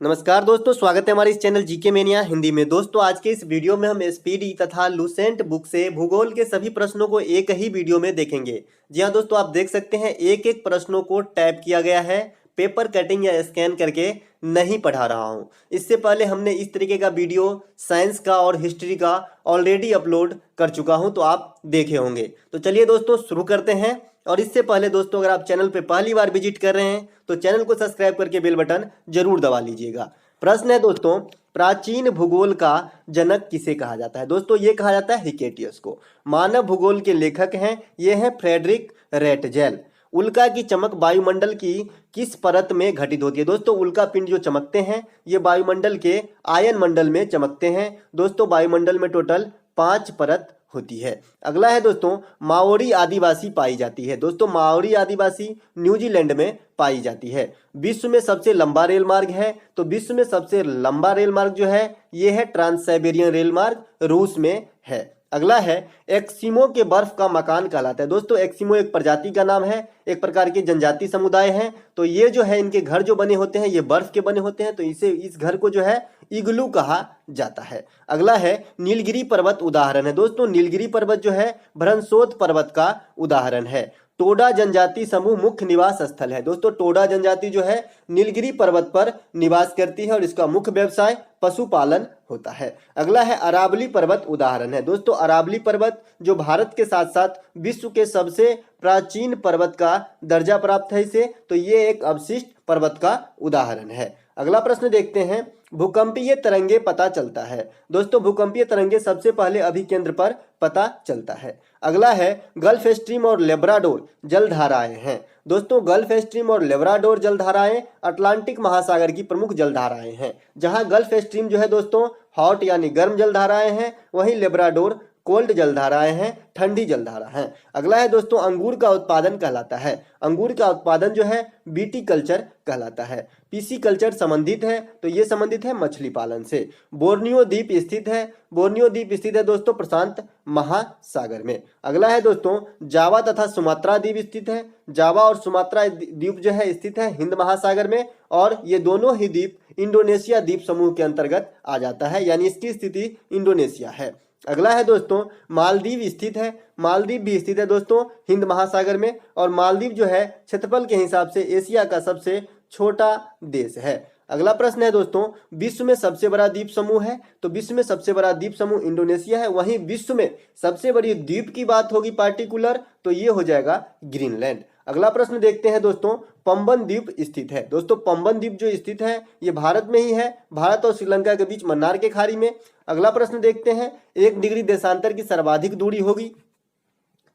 नमस्कार दोस्तों, स्वागत है हमारे इस चैनल जीके मेनिया हिंदी में। दोस्तों, आज के इस वीडियो में हम एसपीडी तथा लूसेंट बुक से भूगोल के सभी प्रश्नों को एक ही वीडियो में देखेंगे। जी हाँ दोस्तों, आप देख सकते हैं एक एक प्रश्नों को टैप किया गया है, पेपर कटिंग या स्कैन करके नहीं पढ़ा रहा हूँ। इससे पहले हमने इस तरीके का वीडियो साइंस का और हिस्ट्री का ऑलरेडी अपलोड कर चुका हूँ, तो आप देखे होंगे। तो चलिए दोस्तों शुरू करते हैं। और इससे पहले दोस्तों, अगर आप चैनल पे पहली बार विजिट कर रहे हैं तो चैनल को सब्सक्राइब करके बेल बटन जरूर दबा लीजिएगा। प्रश्न है दोस्तों, प्राचीन भूगोल का जनक किसे कहा जाता है? दोस्तों, ये कहा जाता है हिकेटियस को। मानव भूगोल के लेखक हैं, ये हैं फ्रेडरिक रेटजेल। उल्का की चमक वायुमंडल की किस परत में घटित होती है? दोस्तों, उल्का पिंड जो चमकते हैं ये वायुमंडल के आयन मंडल में चमकते हैं। दोस्तों, वायुमंडल में टोटल 5 परत होती है। अगला है दोस्तों, माओरी आदिवासी पाई जाती है। दोस्तों, माओरी आदिवासी न्यूजीलैंड में पाई जाती है। विश्व में सबसे लंबा रेल मार्ग है, तो विश्व में सबसे लंबा रेल मार्ग जो है ये है ट्रांस साइबेरियन रेल मार्ग, रूस में है। अगला है, एक्सिमो के बर्फ का मकान कहलाता है। दोस्तों, एक्सिमो एक प्रजाति का नाम है, एक प्रकार के जनजाति समुदाय हैं। तो ये जो है इनके घर जो बने होते हैं ये बर्फ के बने होते हैं, तो इस घर को जो है इग्लू कहा जाता है। अगला है, नीलगिरी पर्वत उदाहरण है। दोस्तों, नीलगिरी पर्वत जो है भ्रंशोत पर्वत का उदाहरण है। टोडा जनजाति समूह मुख्य निवास स्थल है। दोस्तों, टोडा जनजाति जो है नीलगिरी पर्वत पर निवास करती है और इसका मुख्य व्यवसाय पशुपालन होता है। अगला है, अरावली पर्वत उदाहरण है। दोस्तों, अरावली पर्वत जो भारत के साथ साथ विश्व के सबसे प्राचीन पर्वत का दर्जा प्राप्त है इसे, तो ये एक अवशिष्ट पर्वत का उदाहरण है। अगला प्रश्न देखते हैं, भूकंपीय तरंगे पता चलता है। दोस्तों, भूकंपीय तरंगे सबसे पहले अभिकेंद्र पर पता चलता है। अगला है, गल्फ स्ट्रीम और लेब्राडोर जलधाराएं हैं। दोस्तों, गल्फ स्ट्रीम और लेब्राडोर जलधाराएं अटलांटिक महासागर की प्रमुख जलधाराएं हैं। जहां गल्फ स्ट्रीम जो है दोस्तों हॉट यानी गर्म जलधाराएं हैं, वहीं लेब्राडोर कोल्ड जलधाराएं हैं, ठंडी जलधारा हैं। अगला है दोस्तों, अंगूर का उत्पादन कहलाता है। अंगूर का उत्पादन जो है बीटी कल्चर कहलाता है। पीसी कल्चर संबंधित है, तो ये संबंधित है मछली पालन से। बोर्नियो द्वीप स्थित है। बोर्नियो द्वीप स्थित है दोस्तों प्रशांत महासागर में। अगला है दोस्तों, जावा तथा सुमात्रा द्वीप स्थित है। जावा और सुमात्रा द्वीप जो है स्थित है हिंद महासागर में, और ये दोनों ही द्वीप इंडोनेशिया द्वीप समूह के अंतर्गत आ जाता है, यानी इसकी स्थिति इंडोनेशिया है। अगला है दोस्तों, मालदीव स्थित है। मालदीव भी स्थित है दोस्तों हिंद महासागर में, और मालदीव जो है क्षेत्रफल के हिसाब से एशिया का सबसे छोटा देश है। अगला प्रश्न है दोस्तों, विश्व में सबसे बड़ा द्वीप समूह है। तो विश्व में सबसे बड़ा द्वीप समूह इंडोनेशिया है। वहीं विश्व में सबसे बड़ी द्वीप की बात होगी पार्टिकुलर, तो ये हो जाएगा ग्रीनलैंड। अगला प्रश्न देखते हैं दोस्तों, पंबन द्वीप स्थित है। दोस्तों, पंबन द्वीप जो स्थित है ये भारत में ही है, भारत और श्रीलंका के बीच मन्नार के खाड़ी में। अगला प्रश्न देखते हैं, 1 डिग्री देशांतर की सर्वाधिक दूरी होगी।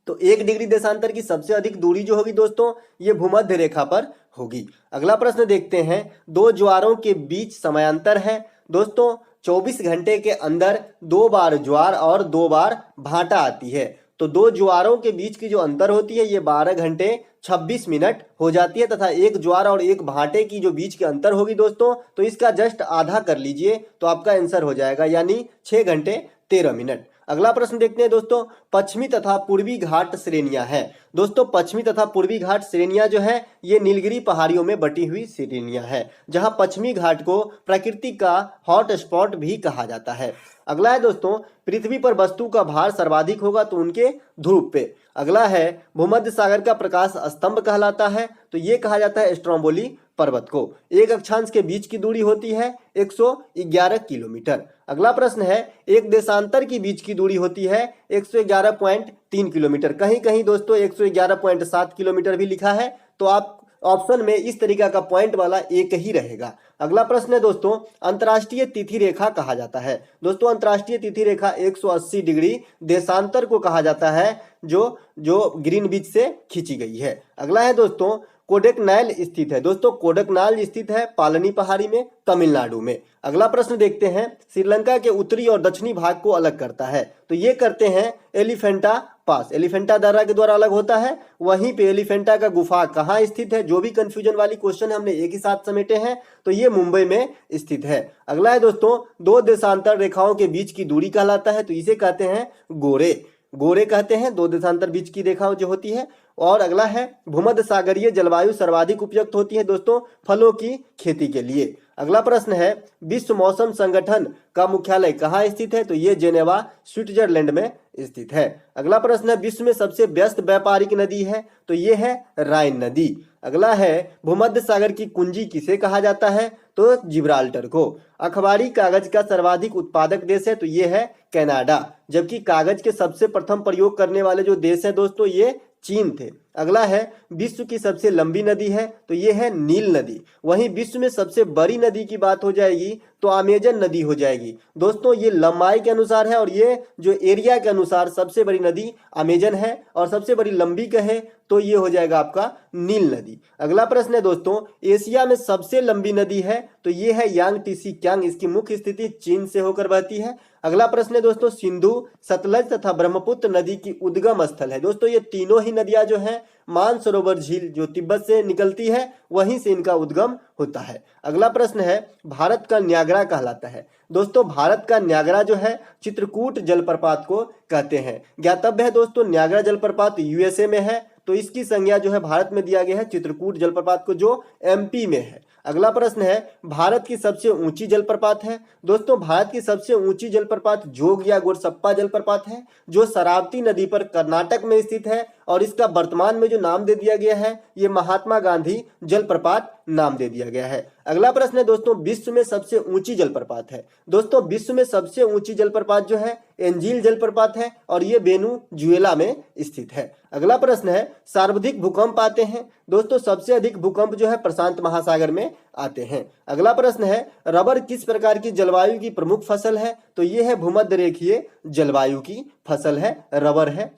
तो 1 डिग्री देशांतर की सबसे अधिक दूरी जो होगी दोस्तों ये भूमध्य रेखा पर होगी। अगला प्रश्न देखते हैं, 2 ज्वारों के बीच समयांतर है। दोस्तों, 24 घंटे के अंदर 2 बार ज्वार और 2 बार भाटा आती है। तो 2 ज्वारों के बीच की जो अंतर होती है ये 12 घंटे 26 मिनट हो जाती है, तथा एक ज्वार और एक भाटे की जो बीच के अंतर होगी दोस्तों, तो इसका जस्ट आधा कर लीजिए तो आपका आंसर हो जाएगा, यानी 6 घंटे 13 मिनट। अगला प्रश्न देखते हैं दोस्तों, पश्चिमी तथा पूर्वी घाट श्रेणियां हैं। दोस्तों, पश्चिमी तथा पूर्वी घाट श्रेणियां जो है ये नीलगिरी पहाड़ियों में बटी हुई श्रेणियां हैं, जहां पश्चिमी घाट को प्रकृति का हॉट स्पॉट भी कहा जाता है। अगला है दोस्तों, पृथ्वी पर वस्तु का भार सर्वाधिक होगा तो उनके ध्रुव पे। अगला है, भूमध्य सागर का प्रकाश स्तंभ कहलाता है, तो ये कहा जाता है स्ट्रोम्बोली पर्वत को। एक अक्षांश के बीच की दूरी होती है 111 किलोमीटर। अगला प्रश्न है, एक देशांतर की बीच की दूरी होती है 111.3 किलोमीटर। कहीं कहीं दोस्तों 111.7 किलोमीटर भी लिखा है, तो आप ऑप्शन में इस तरीका का पॉइंट वाला एक ही रहेगा। अगला प्रश्न है दोस्तों, अंतर्राष्ट्रीय तिथि रेखा कहा जाता है। दोस्तों, अंतर्राष्ट्रीय तिथि रेखा 180 डिग्री देशांतर को कहा जाता है, जो ग्रीनविच से खींची गई है। अगला है दोस्तों, कोडैकनाल स्थित है। दोस्तों, कोडैकनाल स्थित है पालनी पहाड़ी में, तमिलनाडु में। अगला प्रश्न देखते हैं, श्रीलंका के उत्तरी और दक्षिणी भाग को अलग करता है, तो ये करते हैं एलिफेंटा पास। एलिफेंटा दर्रा के द्वारा अलग होता है। वहीं पे एलिफेंटा का गुफा कहाँ स्थित है, जो भी कंफ्यूजन वाली क्वेश्चन हमने एक ही साथ समेटे हैं, तो ये मुंबई में स्थित है। अगला है दोस्तों, 2 देशांतर रेखाओं के बीच की दूरी कहलाता है, तो इसे कहते हैं गोरे। गोरे कहते हैं 2 देशांतर बीच की रेखाओं जो होती है। और अगला है भूमध्य सागरीय जलवायु सर्वाधिक उपयुक्त होती है दोस्तों फलों की खेती के लिए। अगला प्रश्न है विश्व मौसम संगठन का मुख्यालय कहाँ स्थित है? तो ये जेनेवा स्विट्जरलैंड में स्थित है। अगला प्रश्न है विश्व में सबसे व्यस्त व्यापारिक नदी है? तो ये है राइन नदी। अगला है भूमध्य सागर की कुंजी किसे कहा जाता है? तो जिब्राल्टर को। अखबारी कागज का सर्वाधिक उत्पादक देश है? तो ये है कनाडा। जबकि कागज के सबसे प्रथम प्रयोग करने वाले जो देश है दोस्तों ये चीन थे। अगला है विश्व की सबसे लंबी नदी है? तो ये है नील नदी। वहीं विश्व में सबसे बड़ी नदी की बात हो जाएगी तो अमेजन नदी हो जाएगी। दोस्तों ये लंबाई के अनुसार है और ये जो एरिया के अनुसार सबसे बड़ी नदी अमेजन है और सबसे बड़ी लंबी कहे तो ये हो जाएगा आपका नील नदी। अगला प्रश्न है दोस्तों एशिया में सबसे लंबी नदी है? तो ये है यांगटीसी क्यांग। इसकी मुख्य स्थिति चीन से होकर बहती है। अगला प्रश्न है दोस्तों सिंधु सतलज तथा ब्रह्मपुत्र नदी की उद्गम स्थल है? दोस्तों ये तीनों ही नदियां जो हैं मानसरोवर झील जो तिब्बत से निकलती है वहीं से इनका उद्गम होता है। अगला प्रश्न है भारत का न्यागरा कहलाता है? दोस्तों भारत का न्यागरा जो है चित्रकूट जलप्रपात को कहते हैं। ज्ञातव्य है दोस्तों न्यागरा जलप्रपात यूएसए में है तो इसकी संज्ञा जो है भारत में दिया गया है चित्रकूट जलप्रपात को जो एमपी में है। अगला प्रश्न है भारत की सबसे ऊंची जलप्रपात है? दोस्तों भारत की सबसे ऊंची जलप्रपात जोग या गोरसप्पा जलप्रपात है जो शरावती नदी पर कर्नाटक में स्थित है और इसका वर्तमान में जो नाम दे दिया गया है ये महात्मा गांधी जलप्रपात नाम दे दिया गया है। अगला प्रश्न है दोस्तों विश्व में सबसे ऊंची जलप्रपात है? दोस्तों विश्व में सबसे ऊंची जलप्रपात जो है एंजील जलप्रपात है और ये वेनेजुएला में स्थित है। अगला प्रश्न है सर्वाधिक भूकंप आते हैं? दोस्तों सबसे अधिक भूकंप जो है प्रशांत महासागर में आते हैं। अगला प्रश्न है रबर किस प्रकार की जलवायु की प्रमुख फसल है? तो ये है भूमध्य रेखीय जलवायु की फसल है रबर है।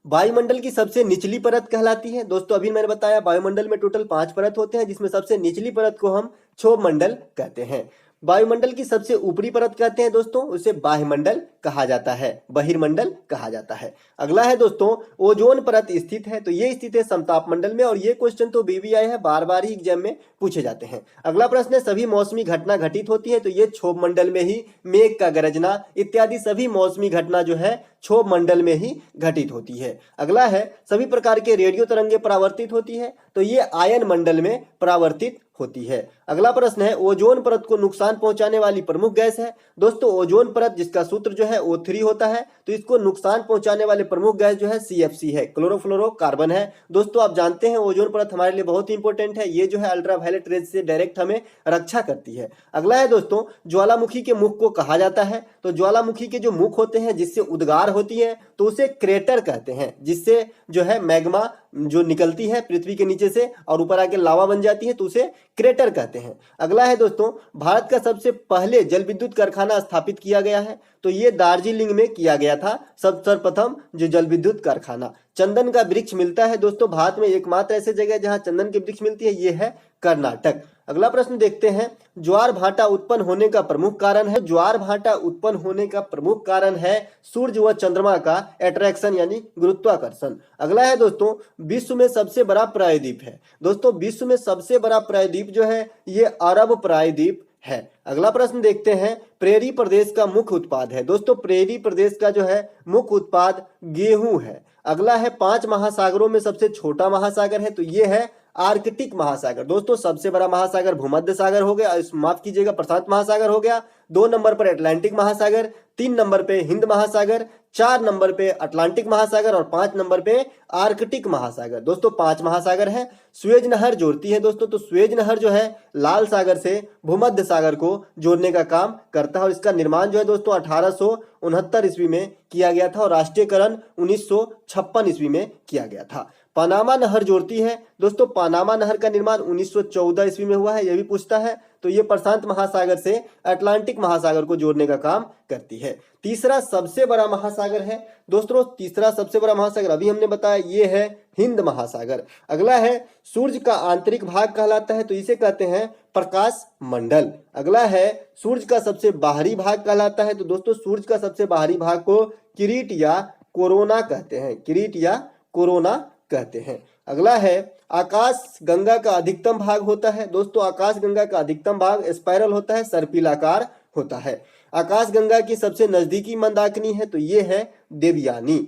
वायुमंडल की सबसे निचली परत कहलाती है? दोस्तों अभी मैंने बताया वायुमंडल में टोटल 5 परत होते हैं जिसमें सबसे निचली परत को हम क्षोभ मंडल कहते हैं। वायुमंडल की सबसे ऊपरी परत कहते हैं दोस्तों उसे बाह्यमंडल कहा जाता है बहिर्मंडल कहा जाता है। अगला है दोस्तों ओजोन परत स्थित है? तो ये स्थित है समताप मंडल में और ये क्वेश्चन तो बीबीआई है बार बार ही एग्जाम में पूछे जाते हैं। अगला प्रश्न है सभी मौसमी घटना घटित होती है? तो ये क्षोभ मंडल में ही मेघ का गरजना इत्यादि सभी मौसमी घटना जो है क्षोभ मंडल में ही घटित होती है। अगला है सभी प्रकार के रेडियो तरंगे परावर्तित होती है? तो ये आयन मंडल में परावर्तित होती है। अगला प्रश्न है ओजोन परत को नुकसान पहुंचाने वाली प्रमुख गैस है? दोस्तों ओजोन परत जिसका सूत्र जो है O3 होता है तो इसको नुकसान पहुंचाने वाले प्रमुख गैस जो है CFC है क्लोरोफ्लोरोकार्बन है। दोस्तों आप जानते हैं ओजोन परत हमारे लिए बहुत ही इंपॉर्टेंट है। ये जो है अल्ट्रावायलेट रेज से डायरेक्ट हमें रक्षा करती है। अगला है दोस्तों ज्वालामुखी के मुख को कहा जाता है? तो ज्वालामुखी के जो मुख होते हैं जिससे उद्गार होती है तो उसे क्रेटर कहते हैं जिससे जो है मैग्मा जो निकलती है पृथ्वी के नीचे से और ऊपर आके लावा बन जाती है तो उसे क्रेटर कहते हैं। अगला है दोस्तों भारत का सबसे पहले जल विद्युत कारखाना स्थापित किया गया है? तो ये दार्जिलिंग में किया गया था सर्वप्रथम जो जल विद्युत कारखाना। चंदन का वृक्ष मिलता है दोस्तों भारत में एकमात्र ऐसी जगह जहां चंदन के वृक्ष मिलती है ये है कर्नाटक। अगला प्रश्न देखते हैं ज्वार भाटा उत्पन्न होने का प्रमुख कारण है? ज्वार भाटा उत्पन्न होने का प्रमुख कारण है सूर्य व चंद्रमा का अट्रैक्शन यानी गुरुत्वाकर्षण। अगला है दोस्तों विश्व में सबसे बड़ा प्रायद्वीप है? दोस्तों विश्व में सबसे बड़ा प्रायद्वीप जो है ये अरब प्रायद्वीप है। अगला प्रश्न देखते हैं प्रेरी प्रदेश का मुख्य उत्पाद है? दोस्तों प्रेरी प्रदेश का जो है मुख्य उत्पाद गेहूं है। अगला है 5 महासागरों में सबसे छोटा महासागर है? तो ये है आर्कटिक महासागर। दोस्तों सबसे बड़ा महासागर भूमध्य सागर हो गया, माफ कीजिएगा प्रशांत महासागर हो गया। 2 नंबर पर अटलांटिक महासागर, 3 नंबर पे हिंद महासागर, 4 नंबर पे अटलांटिक महासागर और 5 नंबर पे आर्कटिक महासागर। दोस्तों 5 महासागर है। सुएज नहर जोड़ती है दोस्तों, तो सुएज नहर जो है लाल सागर से भूमध्य सागर को जोड़ने का काम करता है और इसका निर्माण जो है दोस्तों 1869 ईस्वी में किया गया था और राष्ट्रीयकरण 1956 ईस्वी में किया गया था। पनामा नहर जोड़ती है दोस्तों, पनामा नहर का निर्माण 1914 ईस्वी में हुआ है, यह भी पूछता है। तो ये प्रशांत महासागर से अटलांटिक महासागर को जोड़ने का काम करती है। तीसरा सबसे बड़ा महासागर है दोस्तों, तीसरा सबसे बड़ा महासागर अभी हमने बताया ये है हिंद महासागर। अगला है सूर्य का आंतरिक भाग कहलाता है? तो इसे कहते हैं प्रकाश मंडल। अगला है सूर्य का सबसे बाहरी भाग कहलाता है? तो दोस्तों सूर्य का सबसे बाहरी भाग को किरीट या कोरोना कहते हैं, किरीट या कोरोना कहते हैं। अगला है आकाश गंगा का अधिकतम भाग होता है? दोस्तों आकाश गंगा का अधिकतम भाग स्पाइरल होता है, सर्पिलाकार होता है। आकाश गंगा की सबसे नजदीकी मंदाकिनी है? तो ये है देवयानी।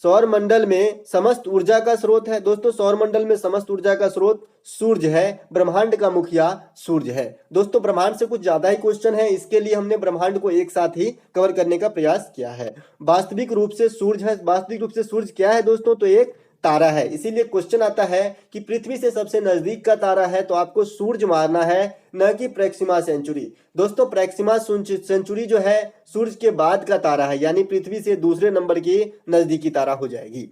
सौर मंडल में समस्त ऊर्जा का स्रोत है। दोस्तों सौर मंडल में समस्त ऊर्जा का स्रोत सूर्य है। ब्रह्मांड का मुखिया सूर्य है। दोस्तों ब्रह्मांड से कुछ ज्यादा ही क्वेश्चन है, इसके लिए हमने ब्रह्मांड को एक साथ ही कवर करने का प्रयास किया है। वास्तविक रूप से सूर्य है, वास्तविक रूप से सूर्य क्या है दोस्तों, तो एक तारा है। इसीलिए क्वेश्चन आता है कि पृथ्वी से सबसे नजदीक का तारा है तो आपको सूर्य मारना है, न कि प्रैक्सिमा सेंचुरी। दोस्तों प्रैक्सिमा सेंचुरी जो है सूर्य के बाद का तारा है, यानी पृथ्वी से दूसरे नंबर की नजदीकी तारा हो जाएगी।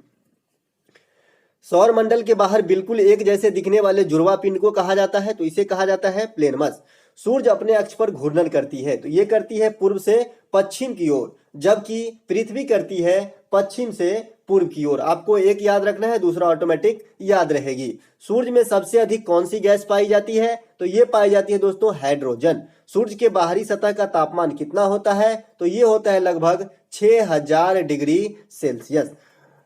सौर मंडल के बाहर बिल्कुल एक जैसे दिखने वाले जुड़वा पिंड को कहा जाता है, तो इसे कहा जाता है प्लेनमस। सूर्य अपने अक्ष पर घूर्णन करती है, तो ये करती है पूर्व से पश्चिम की ओर, जबकि पृथ्वी करती है पश्चिम से पूर्व की ओर। आपको एक याद रखना है, दूसरा ऑटोमेटिक याद रहेगी। सूर्य में सबसे अधिक कौन सी गैस पाई जाती है, तो ये पाई जाती है दोस्तों हाइड्रोजन। सूर्य के बाहरी सतह का तापमान कितना होता है, तो ये होता है लगभग 6000 डिग्री सेल्सियस।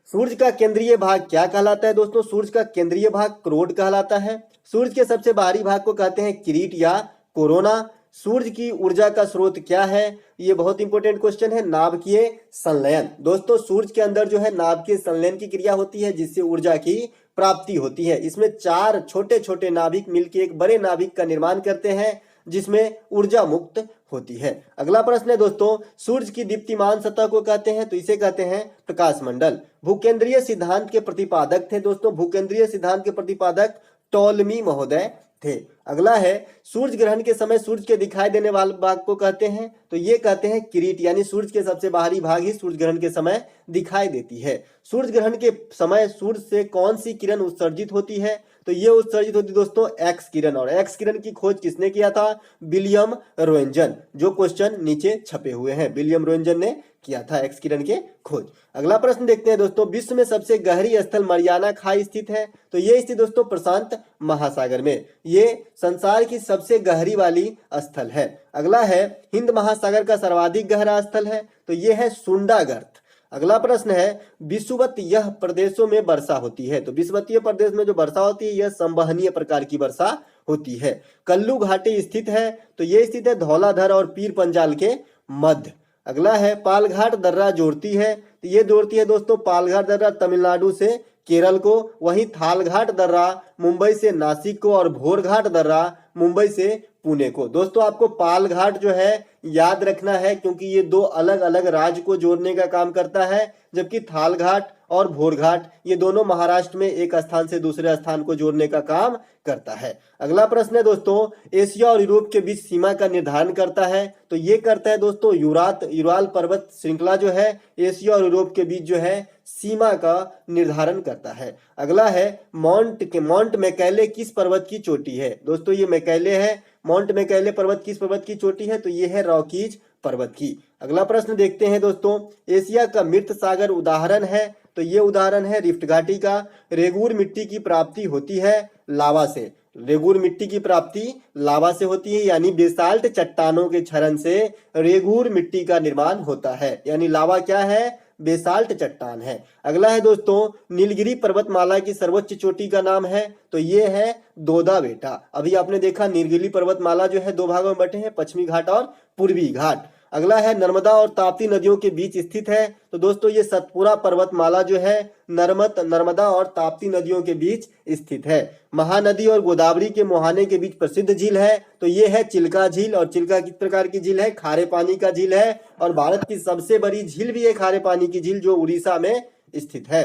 सूर्य का केंद्रीय भाग क्या कहलाता है दोस्तों, सूर्य का केंद्रीय भाग क्रोड कहलाता है। सूर्य के सबसे बाहरी भाग को कहते हैं किरीट या कोरोना। सूर्य की ऊर्जा का स्रोत क्या है, ये बहुत इंपॉर्टेंट क्वेश्चन है, नाभिकीय संलयन। दोस्तों सूर्य के अंदर जो है नाभिकीय संलयन की क्रिया होती है, जिससे ऊर्जा की प्राप्ति होती है। इसमें 4 छोटे छोटे नाभिक मिलकर एक बड़े नाभिक का निर्माण करते हैं, जिसमें ऊर्जा मुक्त होती है। अगला प्रश्न है दोस्तों, सूर्य की दीप्तिमान सतह को कहते हैं, तो इसे कहते हैं प्रकाश मंडल। भूकेंद्रीय सिद्धांत के प्रतिपादक थे दोस्तों, भूकेंद्रीय सिद्धांत के प्रतिपादक टॉलमी महोदय थे। अगला है, सूर्य ग्रहण के समय सूर्य के दिखाई देने वाले भाग को कहते हैं, तो ये कहते हैं किरीट, यानी सूर्य के सबसे बाहरी भाग ही सूर्य ग्रहण के समय दिखाई देती है। सूर्य ग्रहण के समय सूर्य से कौन सी किरण उत्सर्जित होती है, तो ये उत्सर्जित होती दोस्तों एक्स किरण। और एक्स किरण की खोज किसने किया था, विलियम रोएंटगन, जो क्वेश्चन नीचे छपे हुए हैं, विलियम रोएंटगन ने किया था एक्स किरण के खोज। अगला प्रश्न देखते हैं दोस्तों, विश्व में सबसे गहरी स्थल मरियाना खाई स्थित है, तो ये स्थित दोस्तों प्रशांत महासागर में, ये संसार की सबसे गहरी वाली स्थल है। अगला है, हिंद महासागर का सर्वाधिक गहरा स्थल है, तो ये है सुंडागर्त। अगला प्रश्न है, विषुवत यह प्रदेशों में वर्षा होती है, तो विषुवतीय प्रदेश में जो वर्षा होती है यह संवहनीय प्रकार की वर्षा होती है। कल्लू घाटी स्थित है, तो ये स्थित है धौलाधर और पीर पंजाल के मध्य। अगला है, पालघाट दर्रा जोड़ती है, तो ये जोड़ती है दोस्तों पालघाट दर्रा तमिलनाडु से केरल को, वहीं थालघाट दर्रा मुंबई से नासिक को, और भोरघाट दर्रा मुंबई से पुणे को। दोस्तों आपको पालघाट जो है याद रखना है, क्योंकि ये 2 अलग अलग राज्य को जोड़ने का काम करता है, जबकि थालघाट और भोरघाट ये दोनों महाराष्ट्र में एक स्थान से दूसरे स्थान को जोड़ने का काम करता है। अगला प्रश्न है दोस्तों, एशिया और यूरोप के बीच सीमा का निर्धारण करता है, तो ये करता है दोस्तों यूराल पर्वत श्रृंखला जो है एशिया और यूरोप के बीच जो है सीमा का निर्धारण करता है। अगला है, माउंट मैकैले किस पर्वत की चोटी है, दोस्तों ये मैकैले है, माउंट मैकैले पर्वत किस पर्वत की चोटी है, तो ये है रॉकीज पर्वत की। अगला प्रश्न देखते हैं दोस्तों, एशिया का मृत सागर उदाहरण है, तो ये उदाहरण है रिफ्ट घाटी का। रेगूर मिट्टी की प्राप्ति होती है लावा से, रेगूर मिट्टी की प्राप्ति लावा से होती है, यानी बेसाल्ट चट्टानों के क्षरण से रेगूर मिट्टी का निर्माण होता है, यानी लावा क्या है, बेसाल्ट चट्टान है। अगला है दोस्तों, नीलगिरी पर्वतमाला की सर्वोच्च चोटी का नाम है, तो ये है दोदा बेटा। अभी आपने देखा नीलगिरी पर्वतमाला जो है 2 भागों में बटे हैं, पश्चिमी घाट और पूर्वी घाट। अगला है, नर्मदा और ताप्ती नदियों के बीच स्थित है, तो दोस्तों ये सतपुरा पर्वतमाला जो है नर्मदा और ताप्ती नदियों के बीच स्थित है। महानदी और गोदावरी के मुहाने के बीच प्रसिद्ध झील है, तो ये है चिल्का झील। और चिल्का किस प्रकार की झील है, खारे पानी का झील है, और भारत की सबसे बड़ी झील भी है खारे पानी की झील, जो उड़ीसा में स्थित है।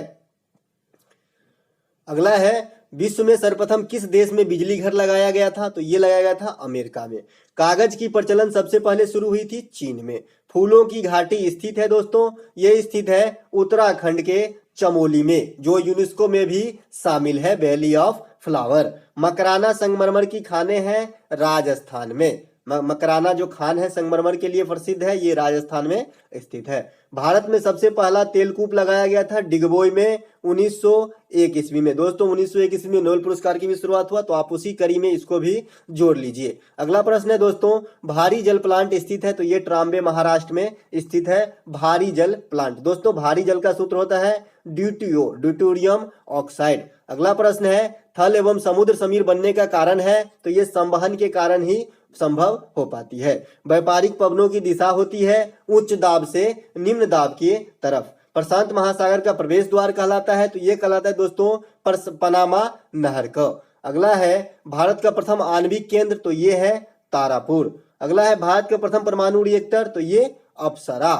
अगला है, विश्व में सर्वप्रथम किस देश में बिजली घर लगाया गया था, तो ये लगाया गया था अमेरिका में। कागज की प्रचलन सबसे पहले शुरू हुई थी चीन में। फूलों की घाटी स्थित है दोस्तों, ये स्थित है उत्तराखंड के चमोली में, जो यूनेस्को में भी शामिल है, वैली ऑफ फ्लावर। मकराना संगमरमर की खानें हैं राजस्थान में, मकराना जो खान है संगमरमर के लिए प्रसिद्ध है, ये राजस्थान में स्थित है। भारत में सबसे पहला तेलकूप लगाया गया था डिगबोई में 1901 ईस्वी में। दोस्तों 1901 ईस्वी में नोबेल पुरस्कार की भी शुरुआत हुआ, तो आप उसी कड़ी में इसको भी जोड़ लीजिए। अगला प्रश्न है दोस्तों, भारी जल प्लांट स्थित है, तो ये ट्राम्बे महाराष्ट्र में स्थित है भारी जल प्लांट। दोस्तों भारी जल का सूत्र होता है ड्यूटेरियम ऑक्साइड। अगला प्रश्न है, थल एवं समुद्र समीर बनने का कारण है, तो ये संवहन के कारण ही संभव हो पाती है। व्यापारिक पवनों की दिशा होती है उच्च दाब से निम्न दाब की तरफ। प्रशांत महासागर का प्रवेश द्वार कहलाता है तो ये कहलाता है दोस्तों पनामा नहर का। अगला है भारत का प्रथम आणविक केंद्र तो ये है तारापुर। अगला है भारत का प्रथम परमाणु रिएक्टर तो ये अप्सरा।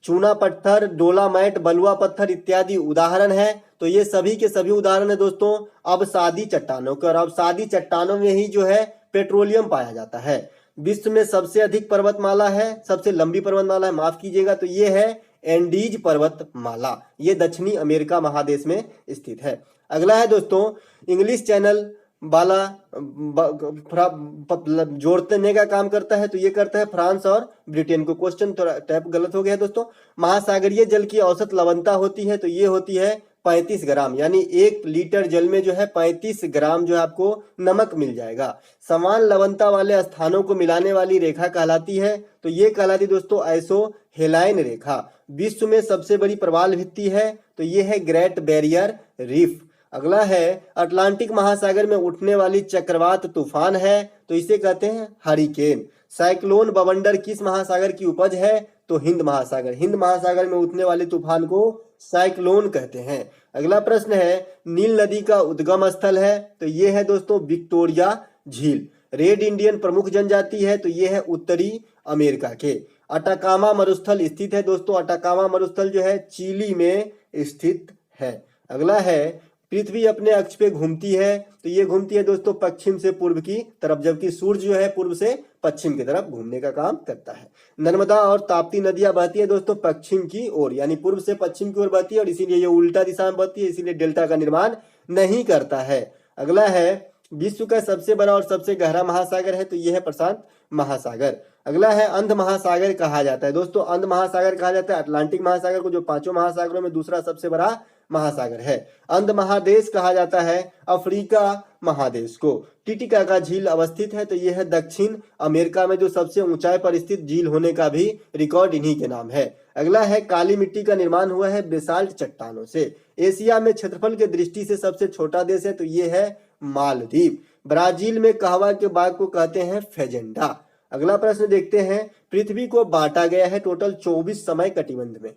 चूना पत्थर, डोलामाइट, बलुआ पत्थर इत्यादि उदाहरण है तो ये सभी के सभी उदाहरण है दोस्तों अवसादी चट्टानों के। और अवसादी चट्टानों में ही जो है पेट्रोलियम पाया जाता है। विश्व में सबसे अधिक पर्वतमाला है, सबसे लंबी पर्वतमाला है, माफ कीजिएगा, तो ये है एंडीज पर्वतमाला। ये दक्षिणी अमेरिका महादेश में स्थित है। अगला है दोस्तों इंग्लिश चैनल वाला जोड़ने का काम करता है तो ये करता है फ्रांस और ब्रिटेन को। क्वेश्चन थोड़ा टाइप गलत हो गया है दोस्तों। महासागरीय जल की औसत लवणता होती है तो ये होती है 35 ग्राम, यानी 1 लीटर जल में जो है 35 ग्राम जो है आपको नमक मिल जाएगा। समान लवणता वाले स्थानों को मिलाने वाली रेखा कहलाती है तो ये कहलाती दोस्तों आइसोहेलाइन रेखा। विश्व में सबसे बड़ी प्रवाल भित्ति है तो ये है ग्रेट बैरियर रीफ। अगला है अटलांटिक महासागर में उठने वाली चक्रवात तूफान है तो इसे कहते हैं हरिकेन। साइक्लोन बवंडर किस महासागर की उपज है तो हिंद महासागर। हिंद महासागर में उठने वाले तूफान को साइक्लोन कहते हैं। अगला प्रश्न है नील नदी का उद्गम स्थल है तो ये है दोस्तों विक्टोरिया झील। रेड इंडियन प्रमुख जनजाति है तो ये है उत्तरी अमेरिका के। अटाकामा मरुस्थल स्थित है दोस्तों। अटाकामा मरुस्थल जो है चिली में स्थित है। अगला है पृथ्वी अपने अक्ष पे घूमती है तो ये घूमती है दोस्तों पश्चिम से पूर्व की तरफ, जबकि सूर्य जो है पूर्व से पश्चिम की तरफ घूमने का काम करता है। नर्मदा और ताप्ती नदियां बहती है दोस्तों पश्चिम की ओर, यानी पूर्व से पश्चिम की ओर बहती है और इसीलिए ये उल्टा दिशा में बहती है, इसीलिए डेल्टा का निर्माण नहीं करता है। अगला है विश्व का सबसे बड़ा और सबसे गहरा महासागर है तो यह है प्रशांत महासागर। अगला है अंध महासागर कहा जाता है दोस्तों। अंध महासागर कहा जाता है अटलांटिक महासागर को, जो 5 महासागरों में दूसरा सबसे बड़ा महासागर है। अंध महादेश कहा जाता है अफ्रीका महादेश को। टिटिकाका झील अवस्थित है तो यह है दक्षिण अमेरिका में, जो सबसे ऊंचाई पर स्थित झील होने का भी रिकॉर्ड इन्हीं के नाम है। अगला है काली मिट्टी का निर्माण हुआ है बेसाल्ट चट्टानों से। एशिया में क्षेत्रफल के दृष्टि से सबसे छोटा देश है तो यह है मालदीव। ब्राजील में कहवा के बाग को कहते हैं फेजेंडा। अगला प्रश्न देखते हैं पृथ्वी को बांटा गया है टोटल 24 समय कटिबंध में।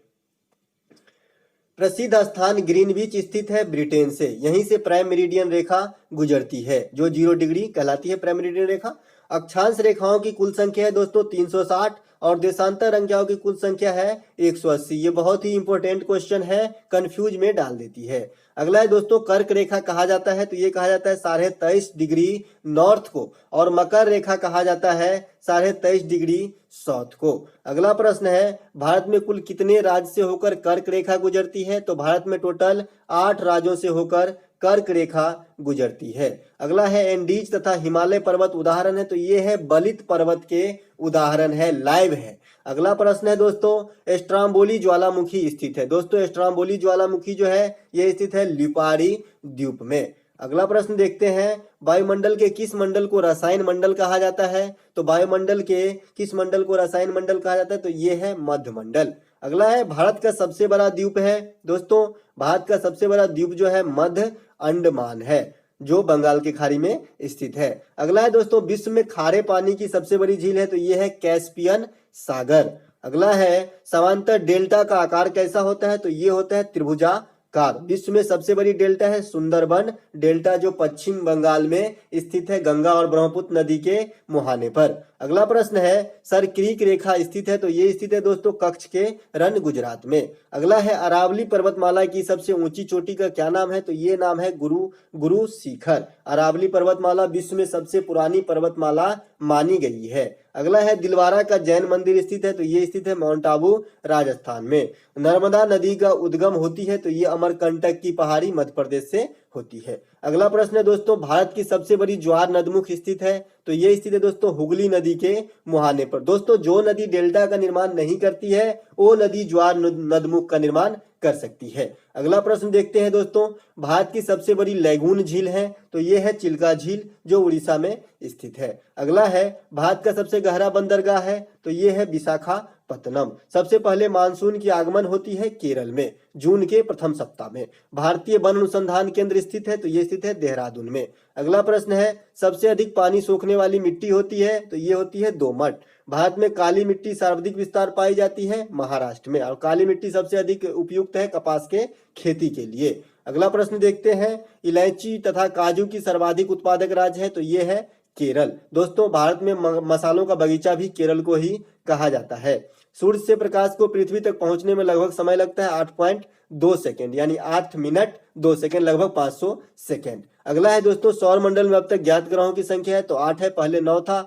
प्रसिद्ध स्थान ग्रीनविच स्थित है ब्रिटेन से। यहीं से प्राइम मेरिडियन रेखा गुजरती है जो 0 डिग्री कहलाती है प्राइम मेरिडियन रेखा। अक्षांश रेखाओं की कुल संख्या है दोस्तों 360 और देशांतर रेखाओं की कुल संख्या है 180। ये बहुत ही इंपॉर्टेंट क्वेश्चन है, कंफ्यूज में डाल देती है। अगला है दोस्तों कर्क रेखा कहा जाता है तो ये कहा जाता है 23.5 डिग्री नॉर्थ को, और मकर रेखा कहा जाता है 23.5 डिग्री साउथ को। अगला प्रश्न है भारत में कुल कितने राज्य से होकर कर्क रेखा गुजरती है तो भारत में टोटल 8 राज्यों से होकर कर्क रेखा गुजरती है। अगला है एंडीज तथा हिमालय पर्वत उदाहरण है तो ये है बलित पर्वत के उदाहरण है, लाइव है। अगला प्रश्न है दोस्तों स्ट्राम्बोली ज्वालामुखी स्थित है। दोस्तों स्ट्राम्बोली ज्वालामुखी जो है ये स्थित है लिपारी द्वीप में। अगला प्रश्न देखते हैं वायुमंडल के किस मंडल को रसायन मंडल कहा जाता है तो वायुमंडल के किस मंडल को रसायन मंडल कहा जाता है तो ये है मध्य मंडल। अगला है भारत का सबसे बड़ा द्वीप है दोस्तों, भारत का सबसे बड़ा द्वीप जो है मध्य अंडमान है जो बंगाल की खाड़ी में स्थित है। अगला है दोस्तों विश्व में खारे पानी की सबसे बड़ी झील है तो यह है कैस्पियन सागर। अगला है समांतर डेल्टा का आकार कैसा होता है तो ये होता है त्रिभुजाकार। विश्व में सबसे बड़ी डेल्टा है सुंदरबन डेल्टा जो पश्चिम बंगाल में स्थित है गंगा और ब्रह्मपुत्र नदी के मुहाने पर। अगला प्रश्न है सर क्रीक रेखा स्थित है तो ये स्थित है दोस्तों कच्छ के रन गुजरात में। अगला है अरावली पर्वतमाला की सबसे ऊंची चोटी का क्या नाम है तो ये नाम है गुरु शिखर। अरावली पर्वतमाला विश्व में सबसे पुरानी पर्वतमाला मानी गई है। अगला है दिलवारा का जैन मंदिर स्थित है तो ये स्थित है माउंट आबू राजस्थान में। नर्मदा नदी का उद्गम होती है तो ये अमरकंटक की पहाड़ी मध्य प्रदेश से होती है। अगला प्रश्न है दोस्तों भारत की सबसे बड़ी ज्वार नदमुख स्थित है तो ये स्थित है दोस्तों हुगली नदी के मुहाने पर। दोस्तों जो नदी डेल्टा का निर्माण नहीं करती है वो नदी ज्वार नदमुख का निर्माण कर सकती है। अगला प्रश्न देखते हैं दोस्तों भारत की सबसे बड़ी लैगून झील है तो ये है चिल्का झील जो उड़ीसा में स्थित है। अगला है भारत का सबसे गहरा बंदरगाह है तो ये है विशाखापट्टनम पतनम। सबसे पहले मानसून की आगमन होती है केरल में जून के प्रथम सप्ताह में। भारतीय वन अनुसंधान केंद्र स्थित है तो ये स्थित है देहरादून में। अगला प्रश्न है सबसे अधिक पानी सोखने वाली मिट्टी होती है तो ये होती है दोमट। भारत में काली मिट्टी सर्वाधिक विस्तार पाई जाती है महाराष्ट्र में, और काली मिट्टी सबसे अधिक उपयुक्त है कपास के खेती के लिए। अगला प्रश्न देखते हैं इलायची तथा काजू की सर्वाधिक उत्पादक राज्य है तो ये है केरल। दोस्तों भारत में मसालों का बगीचा भी केरल को ही कहा जाता है। सूर्य से प्रकाश को पृथ्वी तक पहुंचने में लगभग समय लगता है 8.2 सेकेंड, यानी 8 मिनट 2 सेकेंड, लगभग 500 सेकेंड। अगला है दोस्तों सौर मंडल में अब तक ज्ञात ग्रहों की संख्या है तो 8 है, पहले 9 था